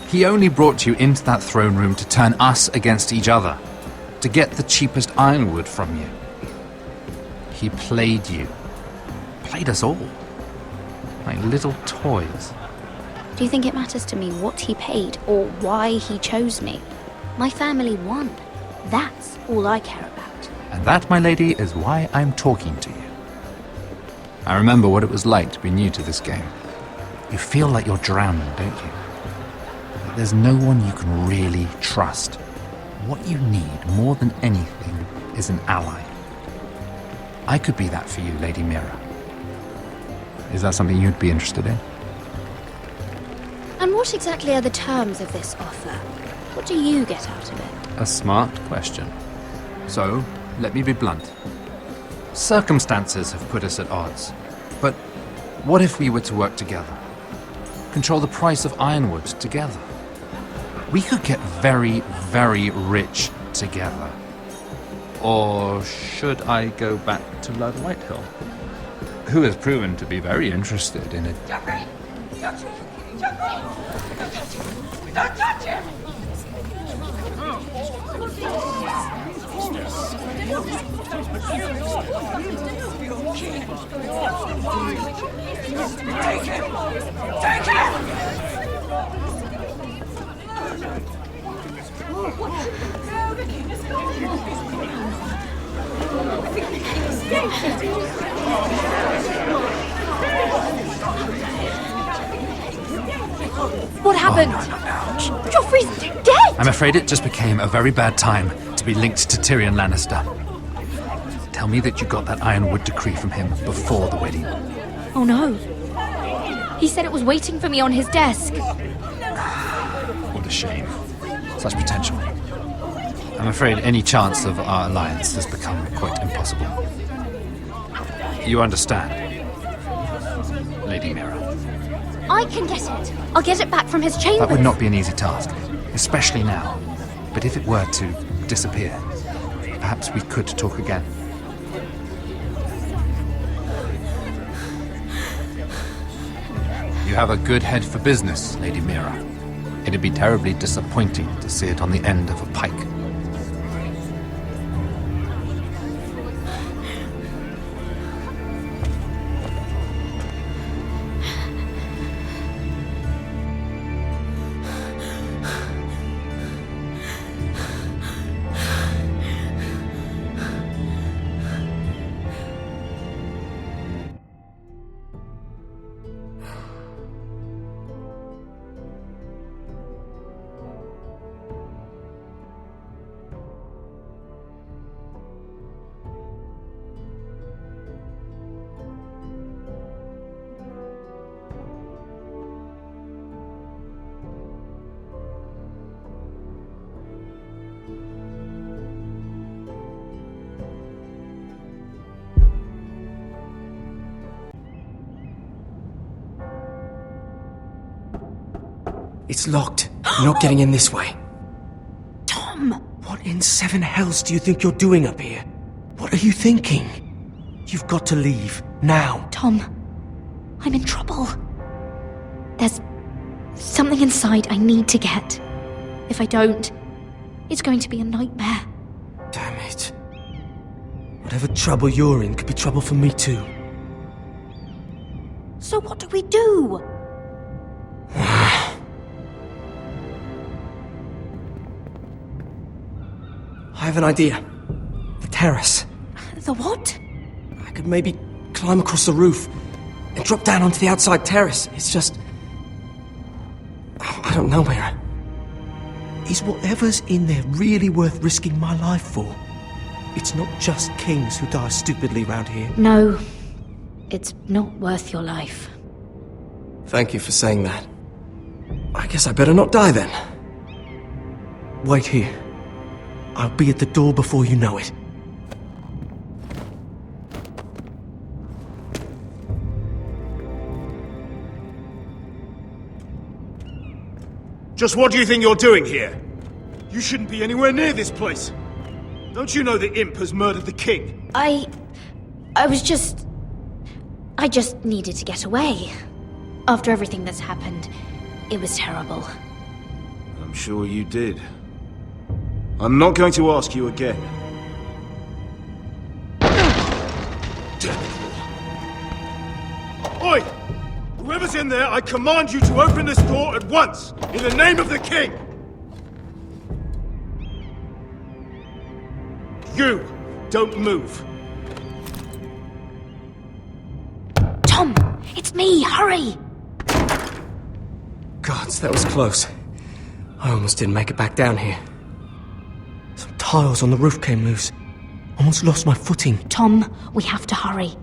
He only brought you into that throne room to turn us against each other, to get the cheapest ironwood from you. He played you. Played us all. Like little toys. Do you think it matters to me what he paid or why he chose me? My family won. That's all I care about. And that, my lady, is why I'm talking to you. I remember what it was like to be new to this game. You feel like you're drowning, don't you? Like there's no one you can really trust. What you need, more than anything, is an ally. I could be that for you, Lady Mira. Is that something you'd be interested in? And what exactly are the terms of this offer? What do you get out of it? A smart question. So, let me be blunt. Circumstances have put us at odds. But what if we were to work together? Control the price of ironwood together? We could get very, very rich together. Or should I go back to Lord Whitehill, who has proven to be very interested in it? Don't touch him! Take him! Take him! What happened? Joffrey's dead! I'm afraid it just became a very bad time to be linked to Tyrion Lannister. Tell me that you got that ironwood decree from him before the wedding. Oh no. He said it was waiting for me on his desk. What a shame. Such potential. I'm afraid any chance of our alliance has become quite impossible. You understand, Lady Mira? I can get it. I'll get it back from his chambers. That would not be an easy task, especially now. But if it were to disappear, perhaps we could talk again. You have a good head for business, Lady Mira. It'd be terribly disappointing to see it on the end of a pike. It's locked. You're not getting in this way. Tom! What in seven hells do you think you're doing up here? What are you thinking? You've got to leave. Now. Tom, I'm in trouble. There's something inside I need to get. If I don't, it's going to be a nightmare. Damn it. Whatever trouble you're in could be trouble for me too. So what do we do? I have an idea. The terrace. The what? I could maybe climb across the roof and drop down onto the outside terrace. It's just... I don't know, Mira. Is whatever's in there really worth risking my life for? It's not just kings who die stupidly round here. No, it's not worth your life. Thank you for saying that. I guess I better not die then. Wait here. I'll be at the door before you know it. Just what do you think you're doing here? You shouldn't be anywhere near this place. Don't you know the imp has murdered the king? I just needed to get away. After everything that's happened, it was terrible. I'm sure you did. I'm not going to ask you again. Damn it all. Oi! Whoever's in there, I command you to open this door at once, in the name of the king! You, don't move. Tom, it's me, hurry! Gods, that was close. I almost didn't make it back down here. Some tiles on the roof came loose. Almost lost my footing. Tom, we have to hurry.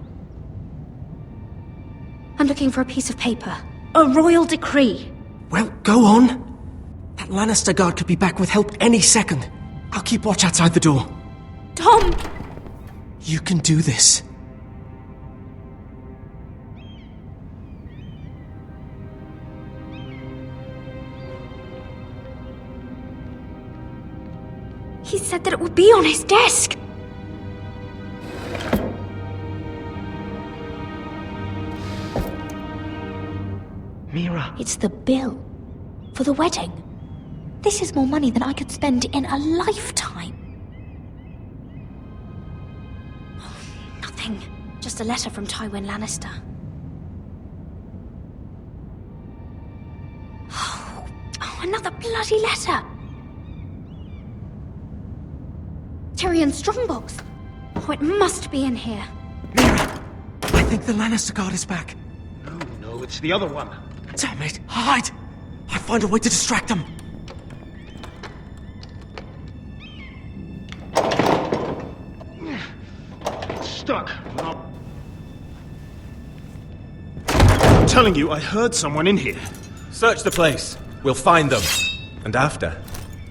I'm looking for a piece of paper. A royal decree. Well, go on. That Lannister guard could be back with help any second. I'll keep watch outside the door. Tom! You can do this. He said that it would be on his desk. Mira. It's the bill for the wedding. This is more money than I could spend in a lifetime. Oh, nothing. Just a letter from Tywin Lannister. Oh, another bloody letter. Tyrion's strongbox. Oh, it must be in here. Mira, I think the Lannister guard is back. No, it's the other one. Damn it! Hide! I'll find a way to distract them. It's stuck. I'm telling you, I heard someone in here. Search the place. We'll find them. And after,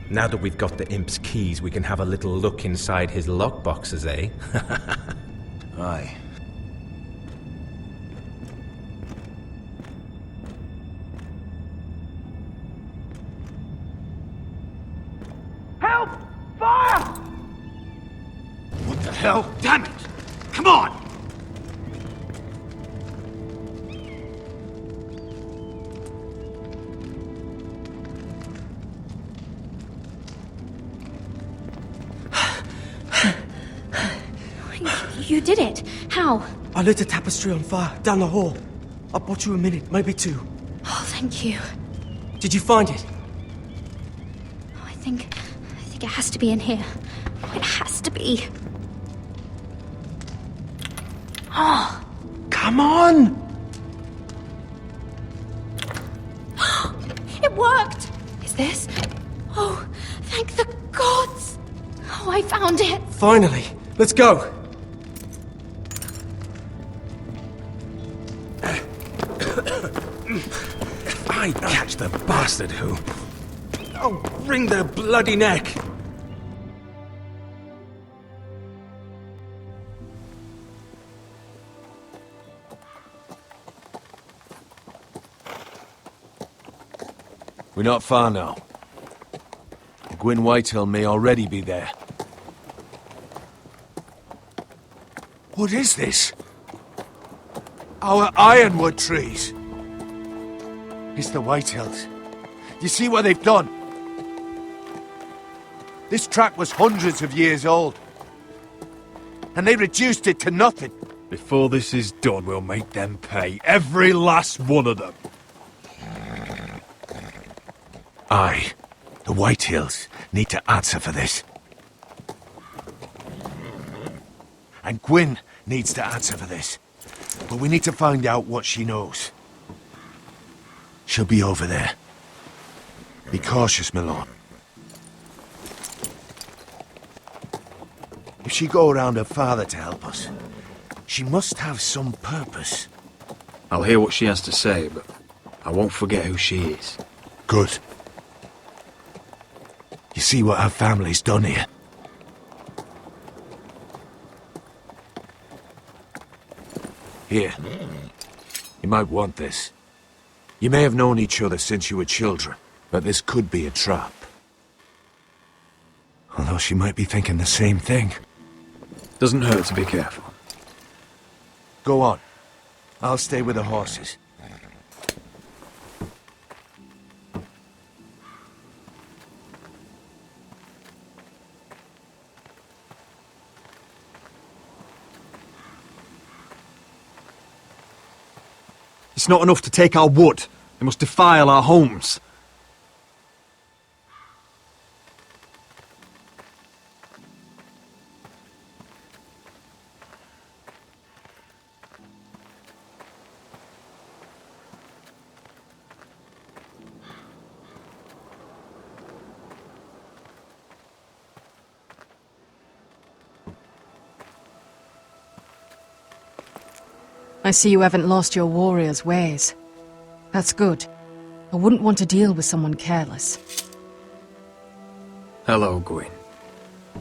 now that we've got the imp's keys, we can have a little look inside his lockboxes, eh? Aye. Help! Fire! What the hell? Damn it! Come on! You did it. How? I lit a tapestry on fire down the hall. I bought you a minute, maybe two. Oh, thank you. Did you find it? Oh, I think it has to be in here. It has to be. Oh. Come on! It worked! Is this? Oh, thank the gods! Oh, I found it! Finally! Let's go! If I catch the bastard who... I'll wring their bloody neck! We're not far now. Gwyn Whitehill may already be there. What is this? Our ironwood trees. It's the Whitehills. You see what they've done? This track was hundreds of years old. And they reduced it to nothing. Before this is done, we'll make them pay. Every last one of them. Aye. The Whitehills need to answer for this. And Gwyn needs to answer for this. But we need to find out what she knows. She'll be over there. Be cautious, my lord. If she go around her father to help us, she must have some purpose. I'll hear what she has to say, but I won't forget who she is. Good. You see what our family's done here? Here. You might want this. You may have known each other since you were children, but this could be a trap. Although she might be thinking the same thing. Doesn't hurt to be careful. Go on. I'll stay with the horses. It's not enough to take our wood. They must defile our homes. I see you haven't lost your warrior's ways. That's good. I wouldn't want to deal with someone careless. Hello, Gwyn.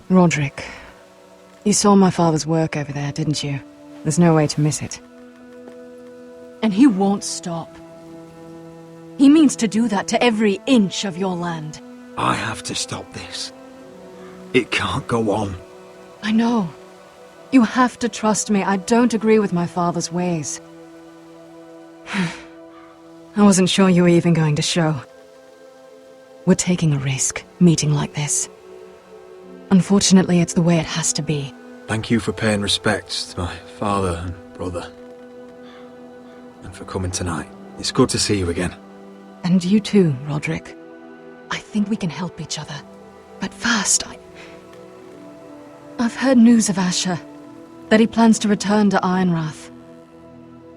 Roderick, you saw my father's work over there, didn't you? There's no way to miss it. And he won't stop. He means to do that to every inch of your land. I have to stop this. It can't go on. I know. You have to trust me. I don't agree with my father's ways. I wasn't sure you were even going to show. We're taking a risk, meeting like this. Unfortunately, it's the way it has to be. Thank you for paying respects to my father and brother. And for coming tonight. It's good to see you again. And you too, Roderick. I think we can help each other. But first, I've heard news of Asher. That he plans to return to Ironrath.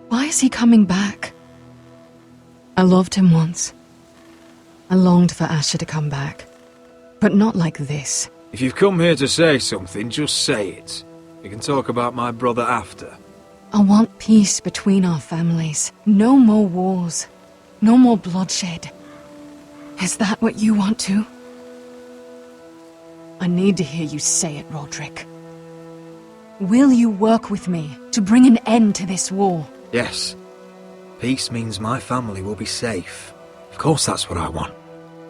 Why is he coming back? I loved him once. I longed for Asher to come back. But not like this. If you've come here to say something, just say it. We can talk about my brother after. I want peace between our families. No more wars. No more bloodshed. Is that what you want too? I need to hear you say it, Roderick. Will you work with me to bring an end to this war? Yes. Peace means my family will be safe. Of course that's what I want.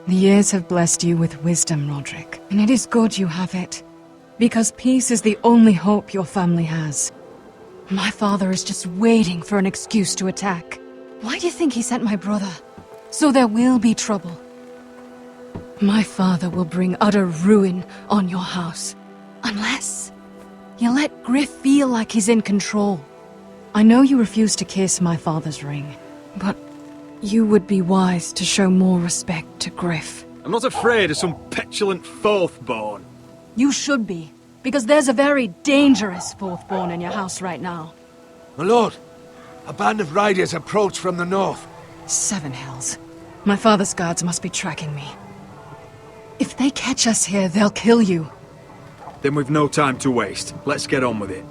The years have blessed you with wisdom, Roderick, and it is good you have it. Because peace is the only hope your family has. My father is just waiting for an excuse to attack. Why do you think he sent my brother? So there will be trouble. My father will bring utter ruin on your house. Unless you let Griff feel like he's in control. I know you refuse to kiss my father's ring, but you would be wise to show more respect to Griff. I'm not afraid of some petulant fourthborn. You should be, because there's a very dangerous fourthborn in your house right now. My lord, a band of riders approach from the north. 7 hells. My father's guards must be tracking me. If they catch us here, they'll kill you. Then we've no time to waste. Let's get on with it.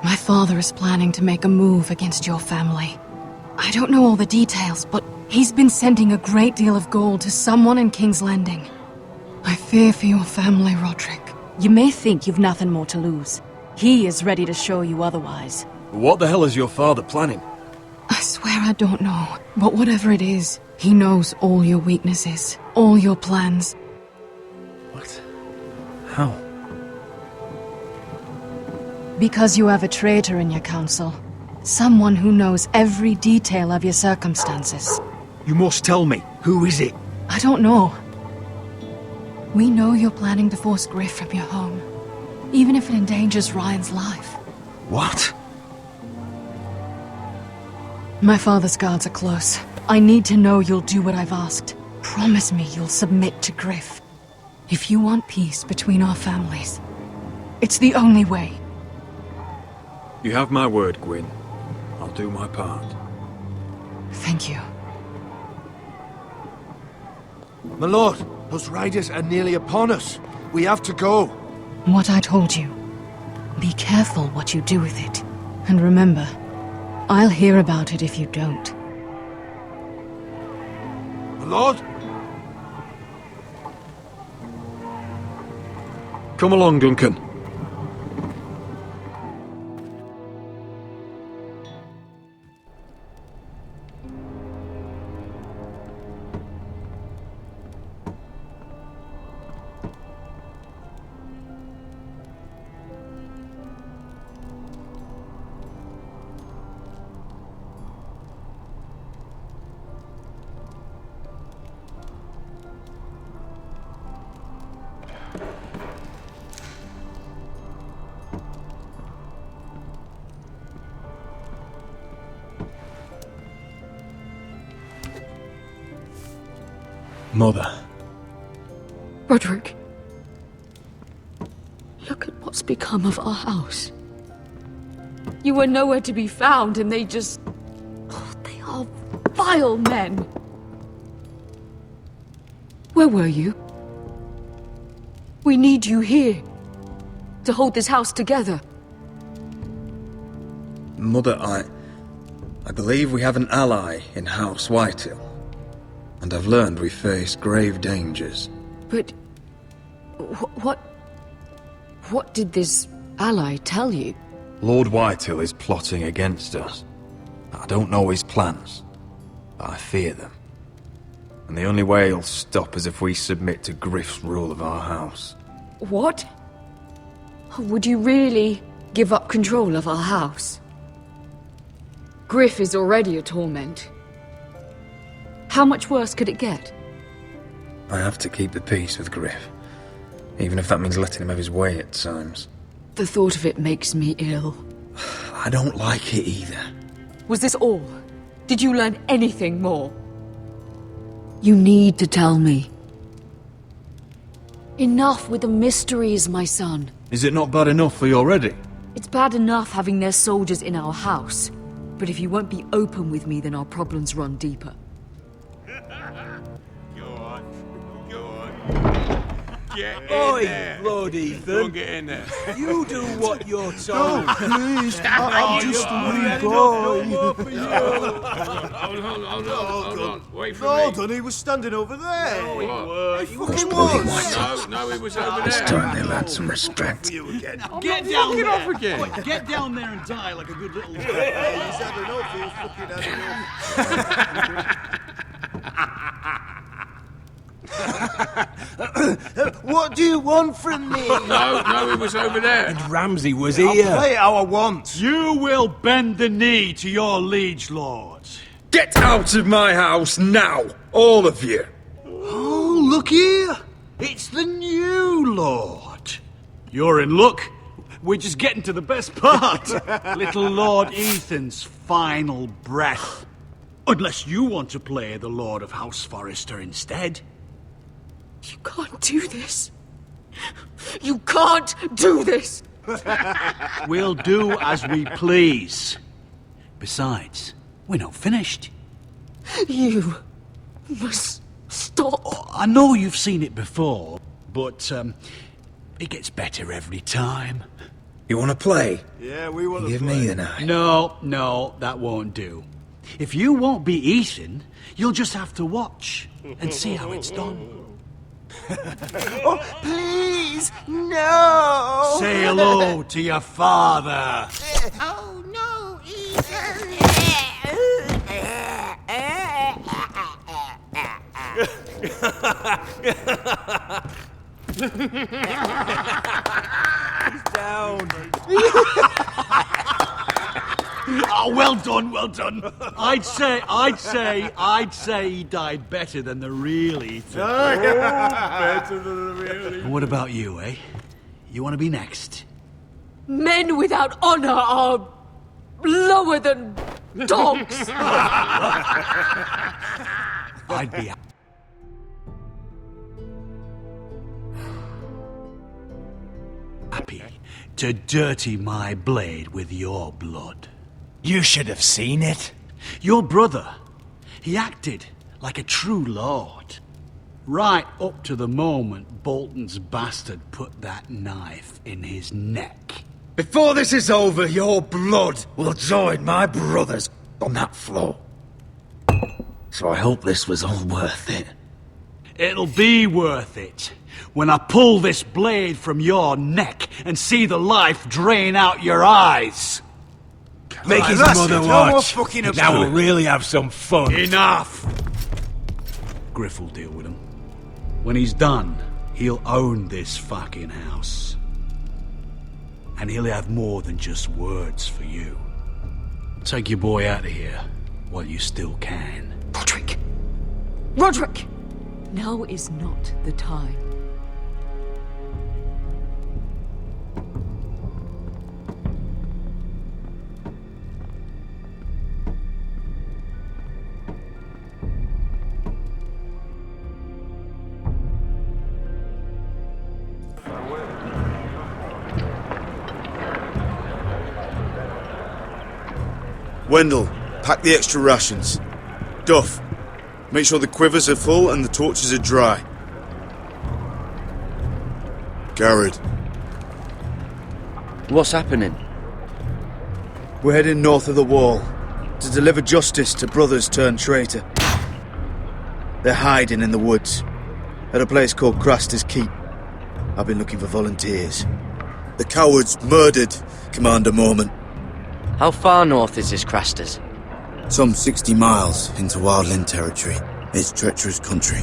My father is planning to make a move against your family. I don't know all the details, but he's been sending a great deal of gold to someone in King's Landing. I fear for your family, Roderick. You may think you've nothing more to lose. He is ready to show you otherwise. What the hell is your father planning? I swear I don't know, but whatever it is, he knows all your weaknesses, all your plans. What? How? Because you have a traitor in your council. Someone who knows every detail of your circumstances. You must tell me. Who is it? I don't know. We know you're planning to force Griff from your home, even if it endangers Ryan's life. What? My father's guards are close. I need to know you'll do what I've asked. Promise me you'll submit to Griff. If you want peace between our families, it's the only way. You have my word, Gwyn. I'll do my part. Thank you. My lord, those riders are nearly upon us. We have to go. What I told you. Be careful what you do with it. And remember, I'll hear about it if you don't. My lord? Come along, Duncan. Mother. Roderick. Look at what's become of our house. You were nowhere to be found, and they just... Oh, they are vile men. Where were you? We need you here. To hold this house together. Mother, I believe we have an ally in House Whitehill. And I've learned we face grave dangers. But... What did this ally tell you? Lord Whitehill is plotting against us. I don't know his plans, but I fear them. And the only way he'll stop is if we submit to Griff's rule of our house. What? Would you really give up control of our house? Griff is already a torment. How much worse could it get? I have to keep the peace with Griff, even if that means letting him have his way at times. The thought of it makes me ill. I don't like it either. Was this all? Did you learn anything more? You need to tell me. Enough with the mysteries, my son. Is it not bad enough for you already? It's bad enough having their soldiers in our house. But if you won't be open with me, then our problems run deeper. Get in Oi, there. Lord Ethan. Don't get in there. You do what you're told. No, please. I'm just a wee boy. Hold on. Wait for No, me. Donny was standing over there. No, he was. He fucking was. No, he was over there. It's time they learned some respect. Get not down walking there. off again. Oi, get down there and die like a good little boy. He's had enough. He's fucking had enough. What do you want from me? No, he was over there. And Ramsay was I'll here. play how I want. You will bend the knee to your liege lord. Get out of my house now, all of you. Oh, look here. It's the new lord. You're in luck. We're just getting to the best part. Little Lord Ethan's final breath. Unless you want to play the Lord of House Forrester instead. You can't do this. You can't do this. We'll do as we please. Besides, we're not finished. You must stop. Oh, I know you've seen it before, but it gets better every time. You want to play? Yeah, we want to Give play. me the knife. No, that won't do. If you won't be Ethan, you'll just have to watch and see how it's done. Oh, please, no. Say hello to your father. Oh, no, Ethan. He's down. Oh, well done. I'd say he died better than the real Ethan. Better than the real. And what about you, eh? You want to be next? Men without honor are lower than dogs. I'd be happy to dirty my blade with your blood. You should have seen it. Your brother, he acted like a true lord. Right up to the moment Bolton's bastard put that knife in his neck. Before this is over, your blood will join my brother's on that floor. So I hope this was all worth it. It'll be worth it when I pull this blade from your neck and see the life drain out your eyes. Make his mother watch. Now we'll really have some fun. Enough! Griff will deal with him. When he's done, he'll own this fucking house. And he'll have more than just words for you. Take your boy out of here while you still can. Roderick! Roderick! Now is not the time. Wendell, pack the extra rations. Duff, make sure the quivers are full and the torches are dry. Garrett. What's happening? We're heading north of the wall to deliver justice to brothers turned traitor. They're hiding in the woods at a place called Craster's Keep. I've been looking for volunteers. The cowards murdered Commander Mormon. How far north is this Craster's? Some 60 miles into wildland territory. It's treacherous country.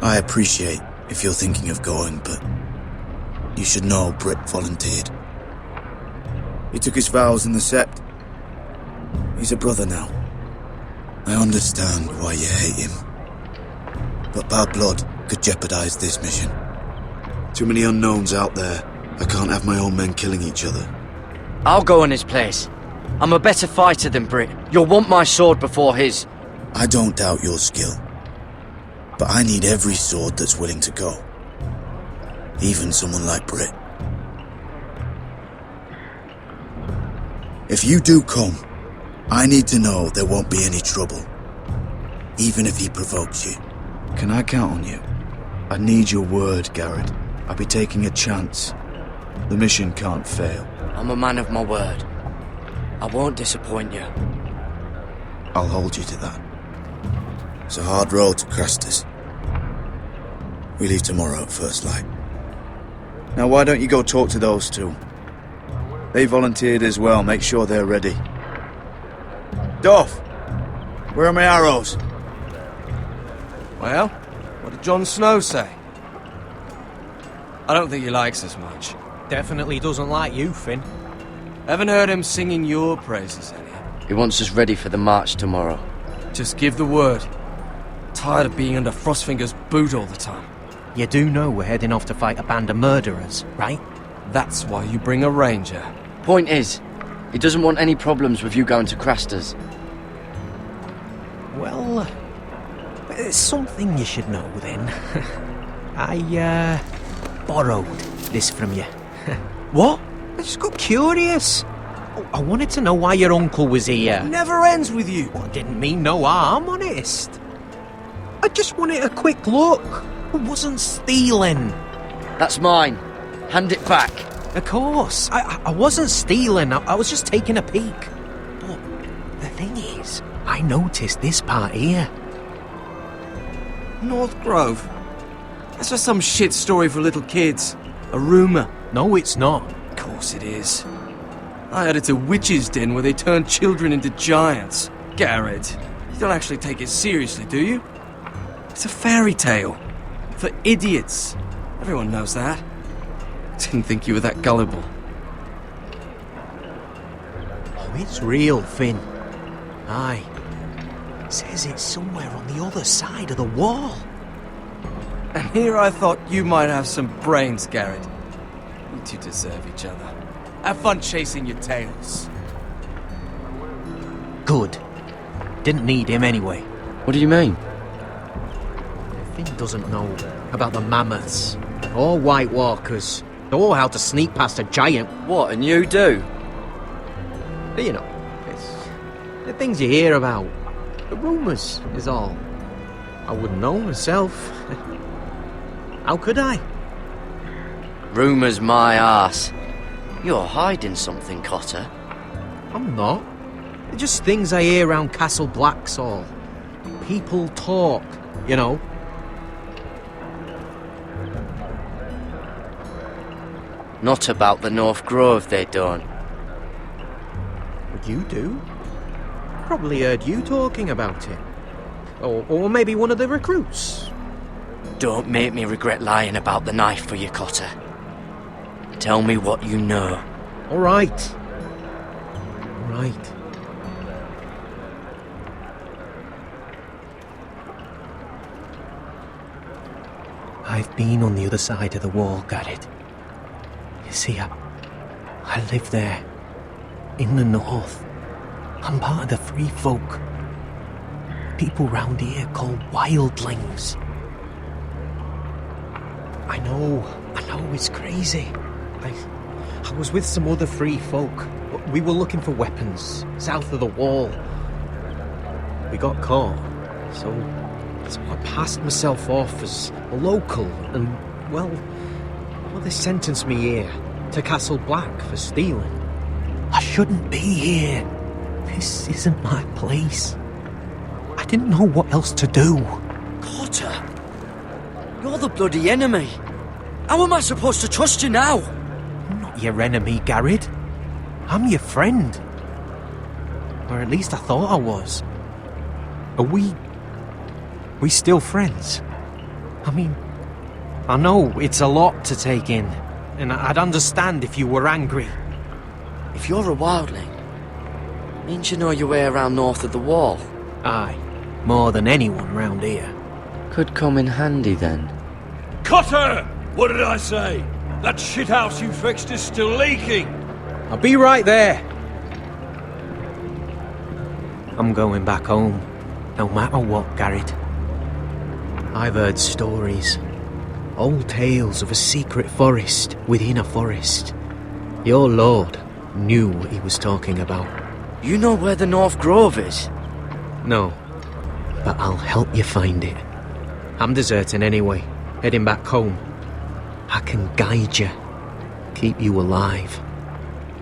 I appreciate if you're thinking of going, but you should know Britt volunteered. He took his vows in the Sept. He's a brother now. I understand why you hate him. But bad blood could jeopardize this mission. Too many unknowns out there. I can't have my own men killing each other. I'll go in his place. I'm a better fighter than Britt. You'll want my sword before his. I don't doubt your skill. But I need every sword that's willing to go. Even someone like Britt. If you do come, I need to know there won't be any trouble. Even if he provokes you. Can I count on you? I need your word, Garrett. I'll be taking a chance. The mission can't fail. I'm a man of my word. I won't disappoint you. I'll hold you to that. It's a hard road to Craster's. We leave tomorrow at first light. Now why don't you go talk to those two? They volunteered as well, make sure they're ready. Duff! Where are my arrows? Well, what did Jon Snow say? I don't think he likes us much. Definitely doesn't like you, Finn. Haven't heard him singing your praises any. He wants us ready for the march tomorrow. Just give the word. Tired of being under Frostfinger's boot all the time. You do know we're heading off to fight a band of murderers, right? That's why you bring a ranger. Point is, he doesn't want any problems with you going to Craster's. Well, there's something you should know then. I borrowed this from you. What? I just got curious. I wanted to know why your uncle was here. Never ends with you. Well, I didn't mean no harm, honest. I just wanted a quick look. I wasn't stealing. That's mine. Hand it back. Of course. I wasn't stealing. I was just taking a peek. But the thing is, I noticed this part here. North Grove? That's just some shit story for little kids. A rumour. No, it's not. Of course it is. I heard it's a witch's den where they turn children into giants. Garrett, you don't actually take it seriously, do you? It's a fairy tale. For idiots. Everyone knows that. Didn't think you were that gullible. Oh, it's real, Finn. Aye. Says it's somewhere on the other side of the wall. And here I thought you might have some brains, Garrett. You two deserve each other. Have fun chasing your tails. Good. Didn't need him anyway. What do you mean? Finn doesn't know about the mammoths, or White Walkers, or how to sneak past a giant. What, and you do? You know, it's the things you hear about. The rumours is all. I wouldn't know myself. How could I? Rumours my arse. You're hiding something, Cotter. I'm not. They're just things I hear around Castle Black's all. People talk, you know. Not about the North Grove, they don't. But you do? Probably heard you talking about it. Or maybe one of the recruits. Don't make me regret lying about the knife for you, Cotter. Tell me what you know. All right. All right. I've been on the other side of the wall, Garrett. You see, I live there. In the north. I'm part of the free folk. People round here call wildlings. I know it's crazy. I was with some other free folk. We were looking for weapons south of the wall. We got caught, so I passed myself off as a local, and well, they sentenced me here to Castle Black for stealing. I shouldn't be here. This isn't my place. I didn't know what else to do. Cotter, you're the bloody enemy. How am I supposed to trust you now? I'm not your enemy, Garrett. I'm your friend. Or at least I thought I was. Are we still friends? I mean, I know it's a lot to take in, and I'd understand if you were angry. If you're a wildling, means you know your way around north of the wall. Aye, more than anyone round here. Could come in handy then. Cotter! What did I say? That shithouse you fixed is still leaking! I'll be right there. I'm going back home, no matter what, Garrett. I've heard stories. Old tales of a secret forest within a forest. Your lord knew what he was talking about. You know where the North Grove is? No, but I'll help you find it. I'm deserting anyway, heading back home. I can guide you, keep you alive.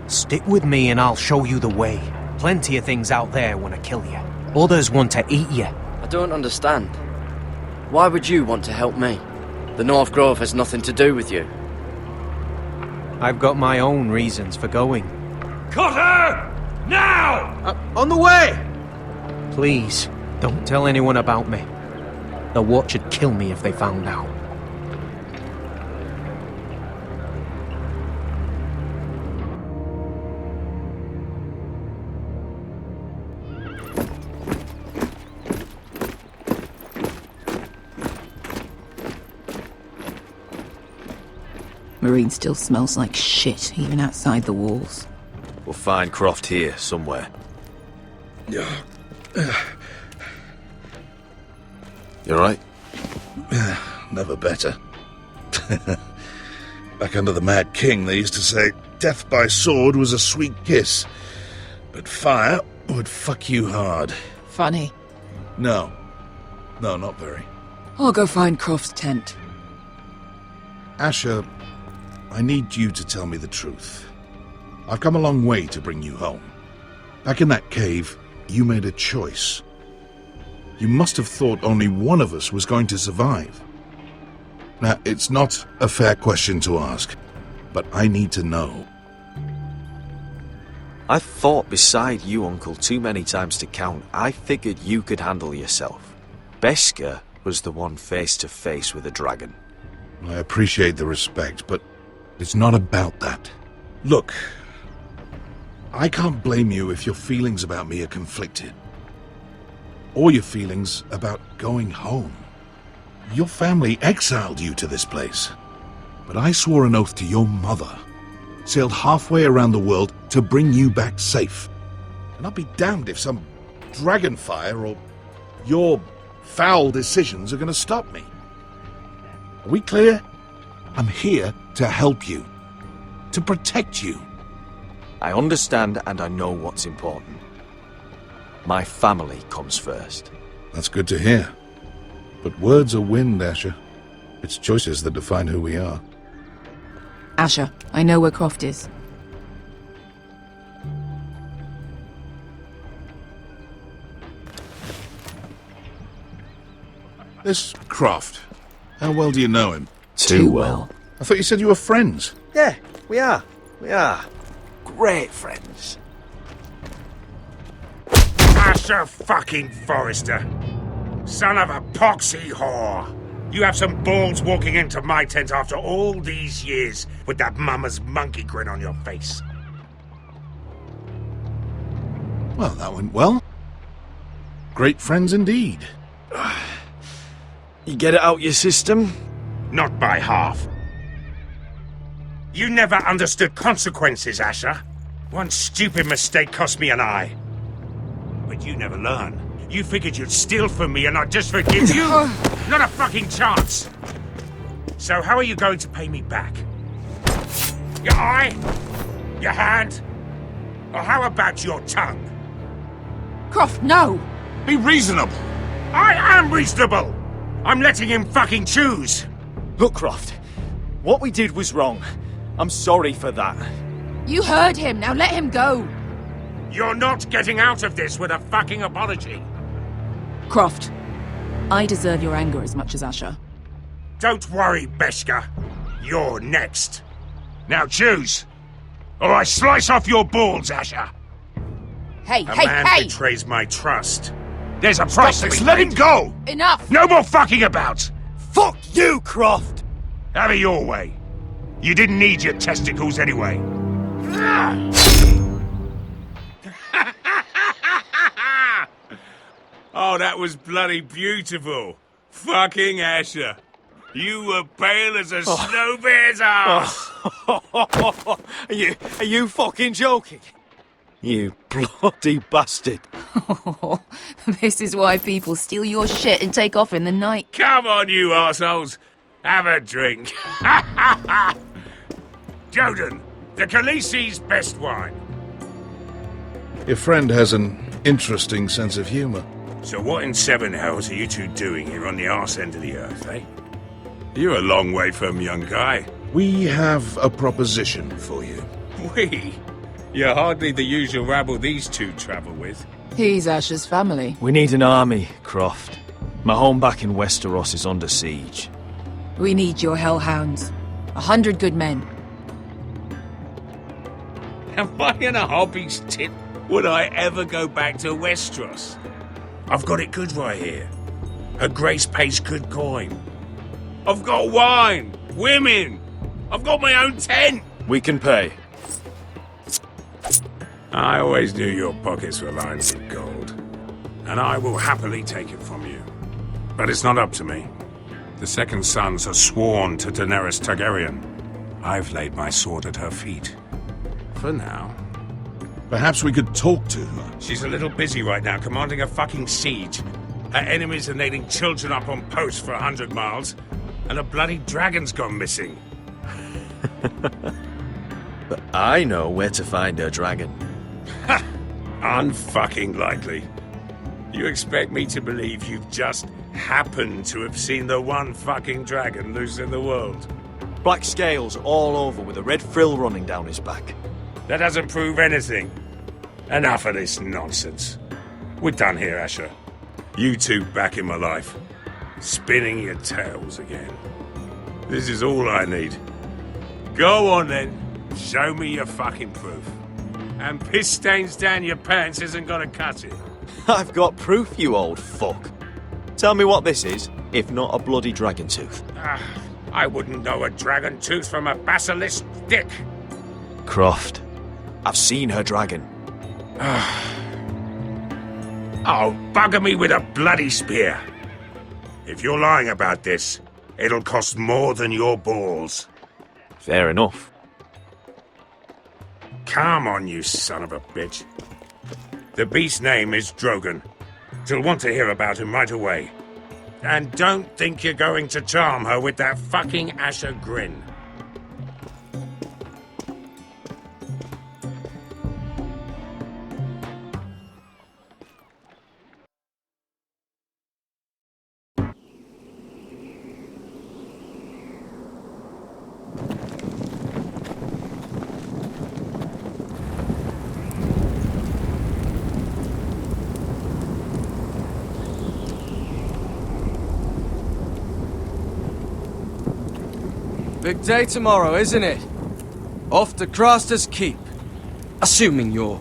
Stick with me and I'll show you the way. Plenty of things out there want to kill you. Others want to eat you. I don't understand. Why would you want to help me? The North Grove has nothing to do with you. I've got my own reasons for going. Cotter! Now! On the way! Please, don't tell anyone about me. The Watch would kill me if they found out. Marine still smells like shit, even outside the walls. We'll find Croft here, somewhere. You alright? Never better. Back under the Mad King, they used to say, death by sword was a sweet kiss, but fire would fuck you hard. Funny. No, not very. I'll go find Croft's tent. Asher, I need you to tell me the truth. I've come a long way to bring you home. Back in that cave, you made a choice. You must have thought only one of us was going to survive. Now, it's not a fair question to ask, but I need to know. I've fought beside you, Uncle, too many times to count. I figured you could handle yourself. Beskar was the one face to face with a dragon. I appreciate the respect, but it's not about that. Look, I can't blame you if your feelings about me are conflicted. Or your feelings about going home. Your family exiled you to this place. But I swore an oath to your mother. Sailed halfway around the world to bring you back safe. And I'll be damned if some dragonfire or your foul decisions are going to stop me. Are we clear? I'm here to help you. To protect you. I understand and I know what's important. My family comes first. That's good to hear. But words are wind, Asher. It's choices that define who we are. Asher, I know where Croft is. This Croft, how well do you know him? Too well. I thought you said you were friends. Yeah, we are. We are. Great friends. Asher fucking Forrester. Son of a poxy whore. You have some balls walking into my tent after all these years with that mama's monkey grin on your face. Well, that went well. Great friends indeed. You get it out your system? Not by half. You never understood consequences, Asher. One stupid mistake cost me an eye. But you never learn. You figured you'd steal from me and I'd just forgive you? Not a fucking chance! So how are you going to pay me back? Your eye? Your hand? Or how about your tongue? Croft, no! Be reasonable! I am reasonable! I'm letting him fucking choose! Look, Croft, what we did was wrong. I'm sorry for that. You heard him, now let him go! You're not getting out of this with a fucking apology! Croft, I deserve your anger as much as Asher. Don't worry, Beskha. You're next. Now choose, or I slice off your balls, Asher. Hey, A man betrays my trust. There's a price to be paid. Let him go! Enough! No more fucking about! Fuck you, Croft! Have it your way. You didn't need your testicles anyway. Oh, that was bloody beautiful. Fucking Asher. You were pale as a snow bear's ass. Are you fucking joking? You bloody bastard. This is why people steal your shit and take off in the night. Come on, you arseholes. Have a drink. Joden, the Khaleesi's best wine. Your friend has an interesting sense of humor. So what in seven hells are you two doing here on the arse end of the earth, eh? You're a long way from, young guy. We have a proposition for you. We? You're hardly the usual rabble these two travel with. He's Asher's family. We need an army, Croft. My home back in Westeros is under siege. We need your hellhounds. 100 good men. Am I in a hobby's tip? Would I ever go back to Westeros? I've got it good right here. Her Grace pays good coin. I've got wine, women. I've got my own tent. We can pay. I always knew your pockets were lined with gold, and I will happily take it from you. But it's not up to me. The second sons are sworn to Daenerys Targaryen. I've laid my sword at her feet. For now. Perhaps we could talk to her. She's a little busy right now, commanding a fucking siege. Her enemies are nailing children up on posts for 100 miles, and a bloody dragon's gone missing. But I know where to find her dragon. Ha! Unfucking likely. You expect me to believe you've just happened to have seen the one fucking dragon loose in the world? Black scales all over with a red frill running down his back. That doesn't prove anything. Enough of this nonsense. We're done here, Asher. You two back in my life. Spinning your tales again. This is all I need. Go on then. Show me your fucking proof. And piss stains down your pants isn't gonna cut it. I've got proof, you old fuck. Tell me what this is, if not a bloody dragon tooth. I wouldn't know a dragon tooth from a basilisk dick. Croft, I've seen her dragon. Oh, bugger me with a bloody spear. If you're lying about this, it'll cost more than your balls. Fair enough. Come on, you son of a bitch. The beast's name is Drogon. She'll want to hear about him right away. And don't think you're going to charm her with that fucking Asher grin. Big day tomorrow, isn't it? Off to Craster's Keep. Assuming you're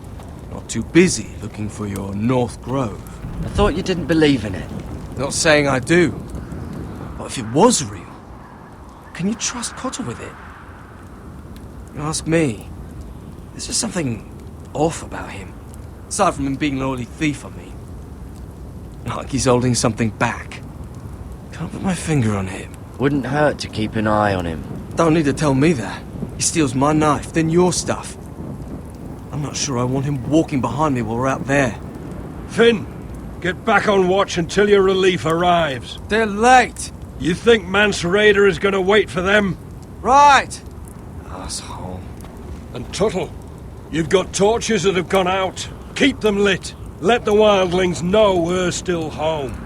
not too busy looking for your North Grove. I thought you didn't believe in it. Not saying I do. But if it was real, can you trust Cotter with it? You ask me, there's just something off about him. Aside from him being an early thief, I mean. Like he's holding something back. Can't put my finger on him. Wouldn't hurt to keep an eye on him. Don't need to tell me that. He steals my knife, then your stuff. I'm not sure I want him walking behind me while we're out there. Finn, get back on watch until your relief arrives. They're late. You think Mance Raider is going to wait for them? Right. Asshole. And Tuttle, you've got torches that have gone out. Keep them lit. Let the wildlings know we're still home.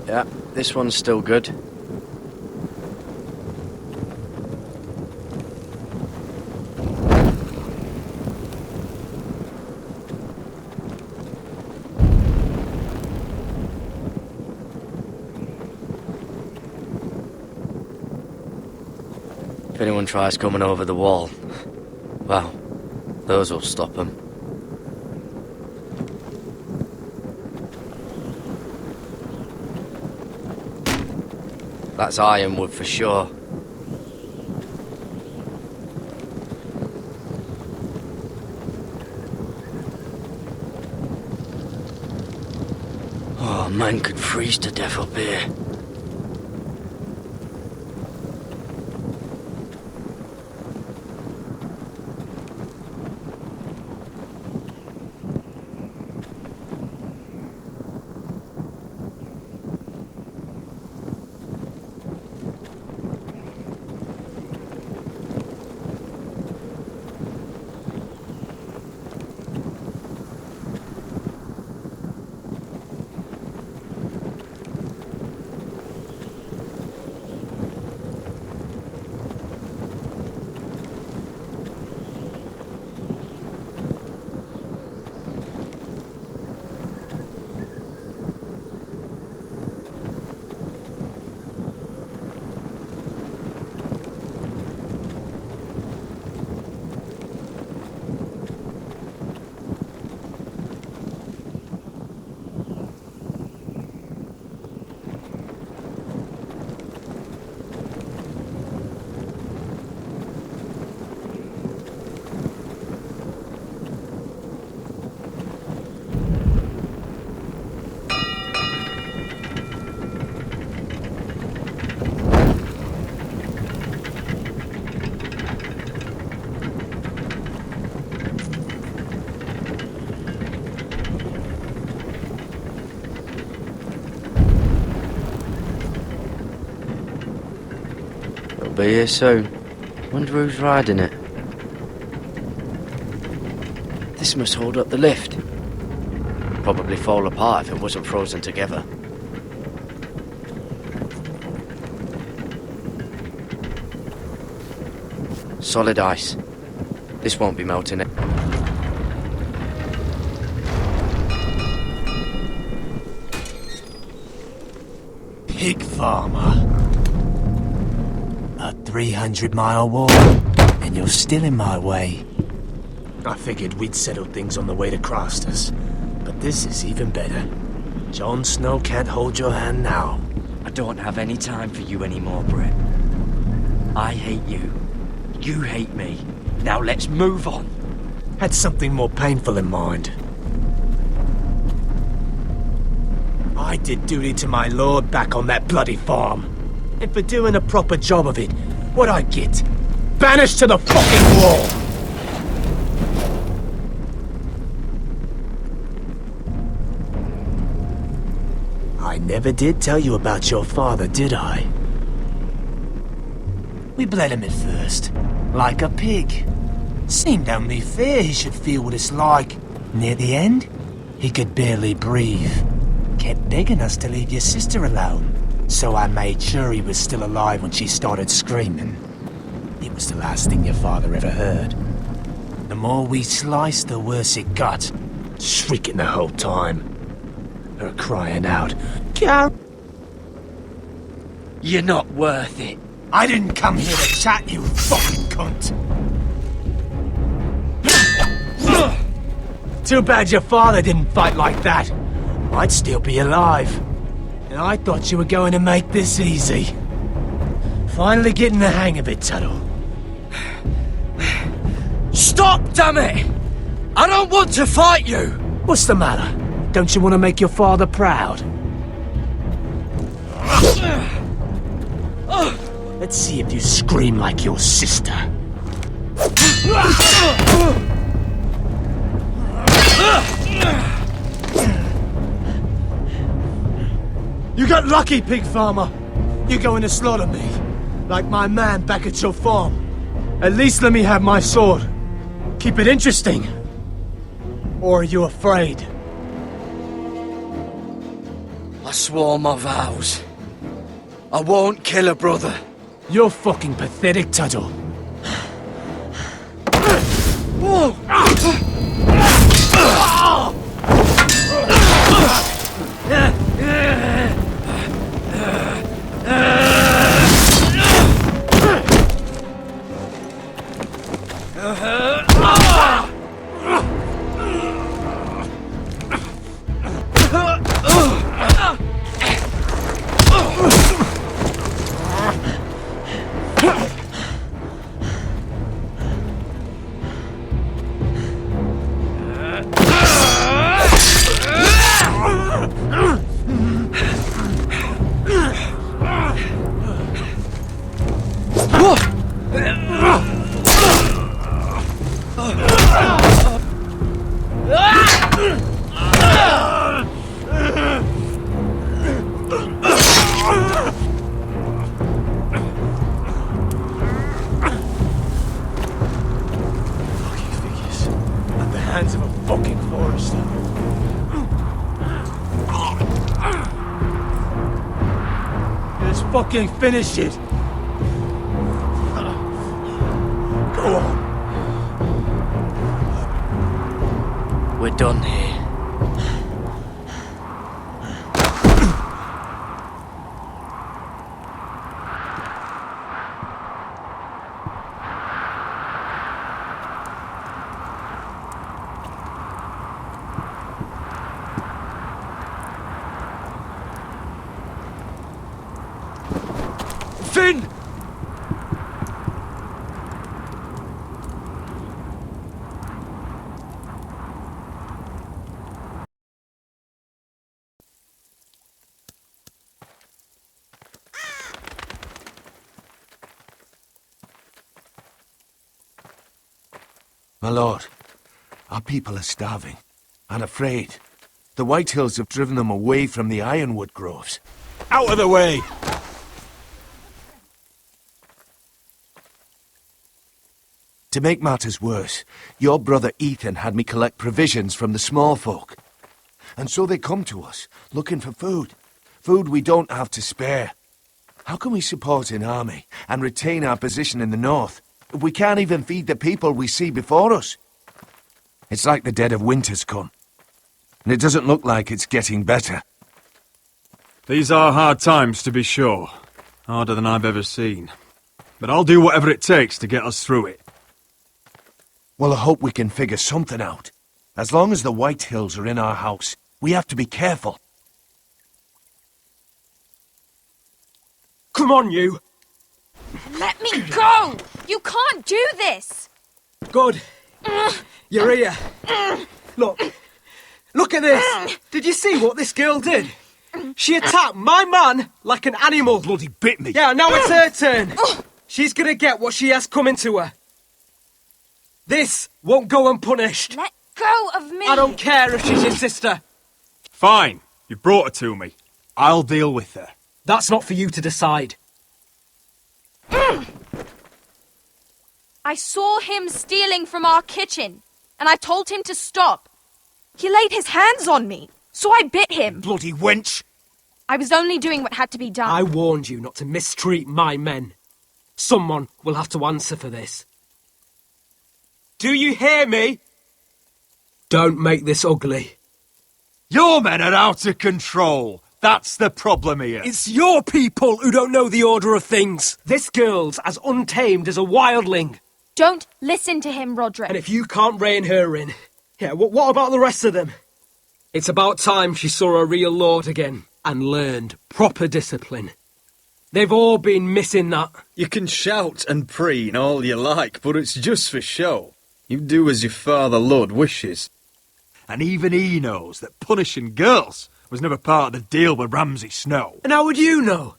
Yeah, this one's still good. If anyone tries coming over the wall, well, those will stop them. That's ironwood for sure. Oh, man could freeze to death up here. Be here soon. Wonder who's riding it. This must hold up the lift. Probably fall apart if it wasn't frozen together. Solid ice. This won't be melting it. Pig farmer. A 300-mile walk, and you're still in my way. I figured we'd settle things on the way to Craster's, but this is even better. Jon Snow can't hold your hand now. I don't have any time for you anymore, Brett. I hate you. You hate me. Now let's move on. Had something more painful in mind. I did duty to my lord back on that bloody farm. And for doing a proper job of it, what'd I get? Banished to the fucking wall! I never did tell you about your father, did I? We bled him at first, like a pig. Seemed only fair he should feel what it's like. Near the end, he could barely breathe. Kept begging us to leave your sister alone. So I made sure he was still alive when she started screaming. It was the last thing your father ever heard. The more we sliced, the worse it got. Shrieking the whole time. Her crying out, "Gar-" You're not worth it. I didn't come here to chat, you fucking cunt. Too bad your father didn't fight like that. I'd still be alive. And I thought you were going to make this easy. Finally getting the hang of it, Tuttle. Stop, damn it! I don't want to fight you! What's the matter? Don't you want to make your father proud? Let's see if you scream like your sister. You got lucky, pig farmer. You're going to slaughter me, like my man back at your farm. At least let me have my sword. Keep it interesting. Or are you afraid? I swore my vows. I won't kill a brother. You're fucking pathetic, Tuttle. Hands of a fucking Forrester. Let's fucking finish it. Go on. We're done here. Finn! My lord, our people are starving and afraid. The Whitehills have driven them away from the ironwood groves. Out of the way! To make matters worse, your brother Ethan had me collect provisions from the small folk. And so they come to us, looking for food. Food we don't have to spare. How can we support an army and retain our position in the north if we can't even feed the people we see before us? It's like the dead of winter's come. And it doesn't look like it's getting better. These are hard times, to be sure. Harder than I've ever seen. But I'll do whatever it takes to get us through it. Well, I hope we can figure something out. As long as the Whitehills are in our house, we have to be careful. Come on, you! Let me go! You can't do this! Good. You're here. Look at this! Did you see what this girl did? She attacked my man like an animal. Bloody bit me. Yeah, now it's her turn. She's gonna get what she has coming to her. This won't go unpunished. Let go of me! I don't care if she's your sister. Fine. You brought her to me. I'll deal with her. That's not for you to decide. I saw him stealing from our kitchen, and I told him to stop. He laid his hands on me, so I bit him. Bloody wench! I was only doing what had to be done. I warned you not to mistreat my men. Someone will have to answer for this. Do you hear me? Don't make this ugly. Your men are out of control. That's the problem here. It's your people who don't know the order of things. This girl's as untamed as a wildling. Don't listen to him, Roderick. And if you can't rein her in, what about the rest of them? It's about time she saw a real lord again and learned proper discipline. They've all been missing that. You can shout and preen all you like, but it's just for show. You do as your father Lord wishes. And even he knows that punishing girls was never part of the deal with Ramsay Snow. And how would you know?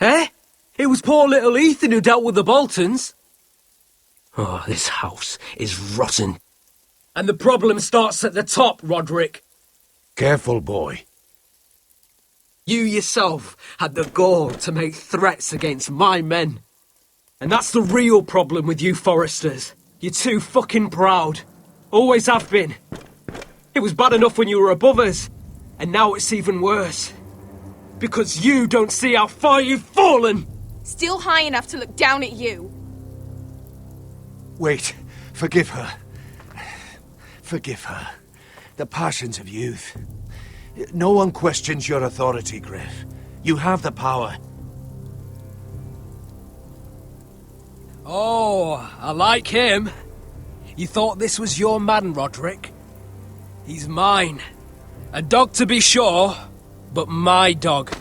Eh? It was poor little Ethan who dealt with the Boltons. Oh, this house is rotten. And the problem starts at the top, Roderick. Careful, boy. You yourself had the gall to make threats against my men. And that's the real problem with you Forresters. You're too fucking proud. Always have been. It was bad enough when you were above us. And now it's even worse. Because you don't see how far you've fallen. Still high enough to look down at you. Wait, forgive her. Forgive her. The passions of youth. No one questions your authority, Griff. You have the power. Oh, I like him. You thought this was your man, Roderick? He's mine. A dog to be sure, but my dog.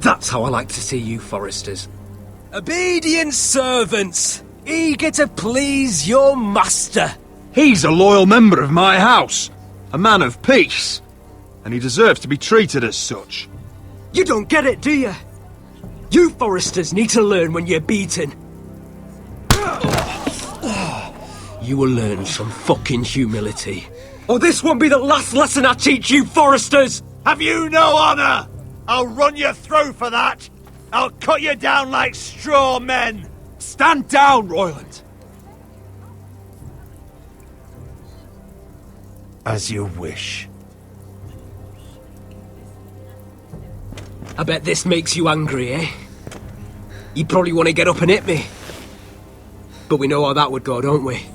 That's how I like to see you, Forresters. Obedient servants, eager to please your master. He's a loyal member of my house, a man of peace, and he deserves to be treated as such. You don't get it, do you? You Forresters need to learn when you're beaten. You will learn some fucking humility. Or this won't be the last lesson I teach you, Forresters! Have you no honor? I'll run you through for that. I'll cut you down like straw men. Stand down, Royland. As you wish. I bet this makes you angry, eh? You probably want to get up and hit me. But we know how that would go, don't we?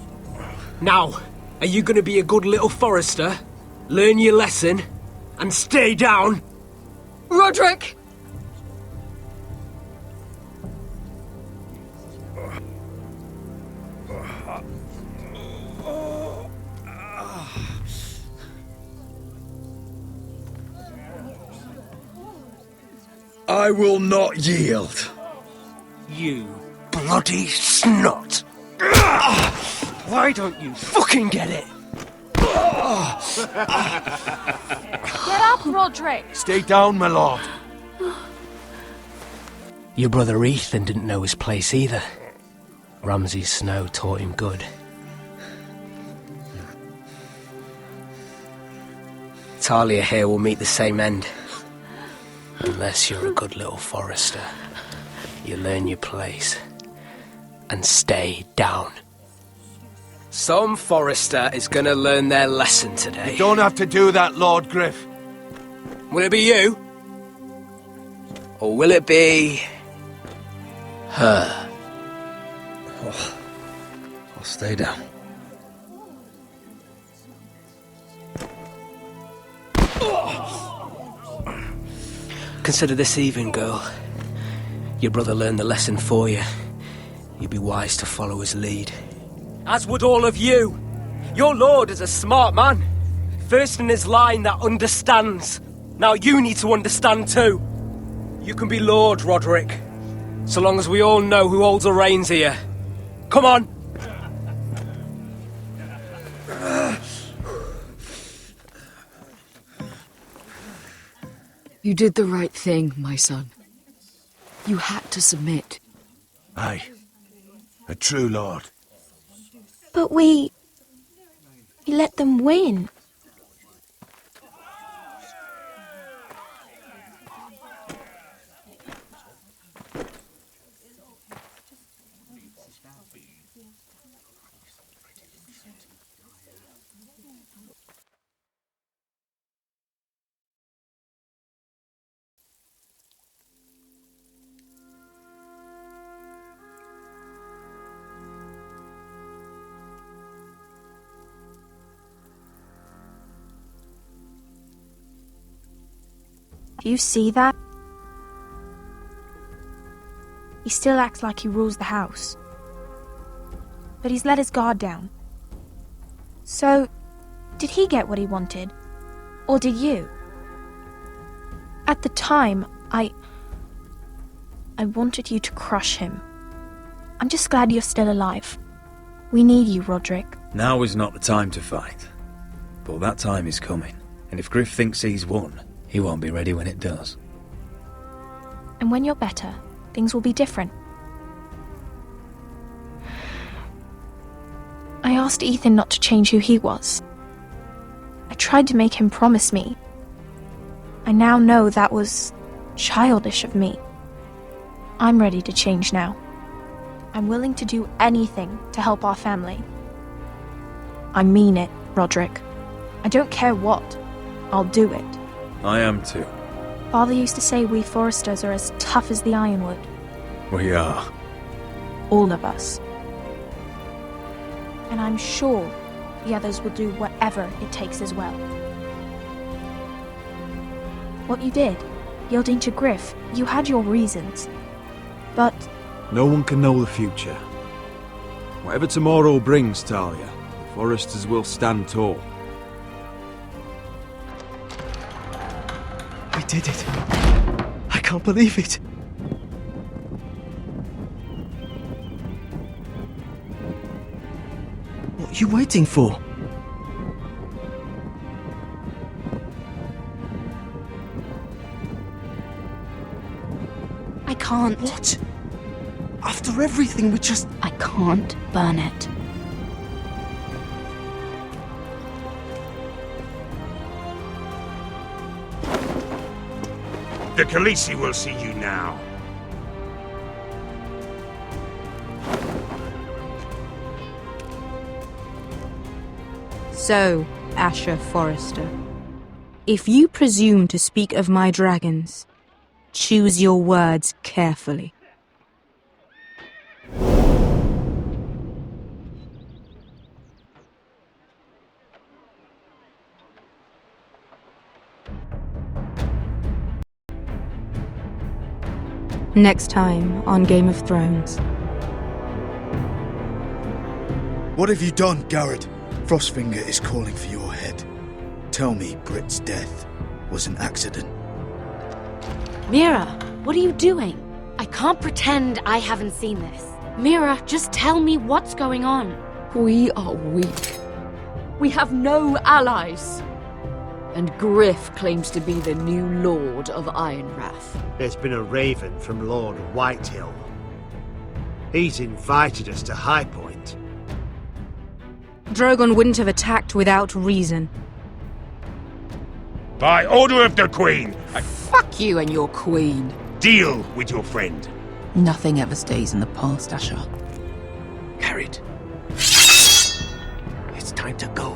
Now, are you going to be a good little Forrester, learn your lesson, and stay down? Roderick! I will not yield. You bloody snot! Why don't you fucking get it? Get up, Roderick! Stay down, my lord. Your brother Ethan didn't know his place either. Ramsay Snow taught him good. Talia here will meet the same end. Unless you're a good little Forrester. You learn your place. And stay down. Some Forrester is gonna learn their lesson today. You don't have to do that, Lord Griff. Will it be you? Or will it be... her? Oh, I'll stay down. Consider this even, girl. Your brother learned the lesson for you. You'd be wise to follow his lead. As would all of you. Your lord is a smart man. First in his line that understands. Now you need to understand too. You can be Lord, Roderick. So long as we all know who holds the reins here. Come on! You did the right thing, my son. You had to submit. Aye. A true lord. But we let them win. Do you see that? He still acts like he rules the house. But he's let his guard down. So, did he get what he wanted? Or did you? At the time, I wanted you to crush him. I'm just glad you're still alive. We need you, Roderick. Now is not the time to fight. But that time is coming. And if Griff thinks he's won, he won't be ready when it does. And when you're better, things will be different. I asked Ethan not to change who he was. I tried to make him promise me. I now know that was childish of me. I'm ready to change now. I'm willing to do anything to help our family. I mean it, Roderick. I don't care what. I'll do it. I am too. Father used to say we Forresters are as tough as the ironwood. We are. All of us. And I'm sure the others will do whatever it takes as well. What you did, yielding to Griff, you had your reasons. But no one can know the future. Whatever tomorrow brings, Talia, the Forresters will stand tall. I did it. I can't believe it. What are you waiting for? I can't. What? After everything we just... I can't burn it. The Khaleesi will see you now. So, Asher Forrester, if you presume to speak of my dragons, choose your words carefully. Next time on Game of Thrones. What have you done, Garrett? Frostfinger is calling for your head. Tell me Britt's death was an accident. Mira, what are you doing? I can't pretend I haven't seen this. Mira, just tell me what's going on. We are weak. We have no allies. And Griff claims to be the new Lord of Ironrath. There's been a raven from Lord Whitehill. He's invited us to High Point. Drogon wouldn't have attacked without reason. By order of the Queen, Fuck you and your queen. Deal with your friend. Nothing ever stays in the past, Asher. Carried. It's time to go.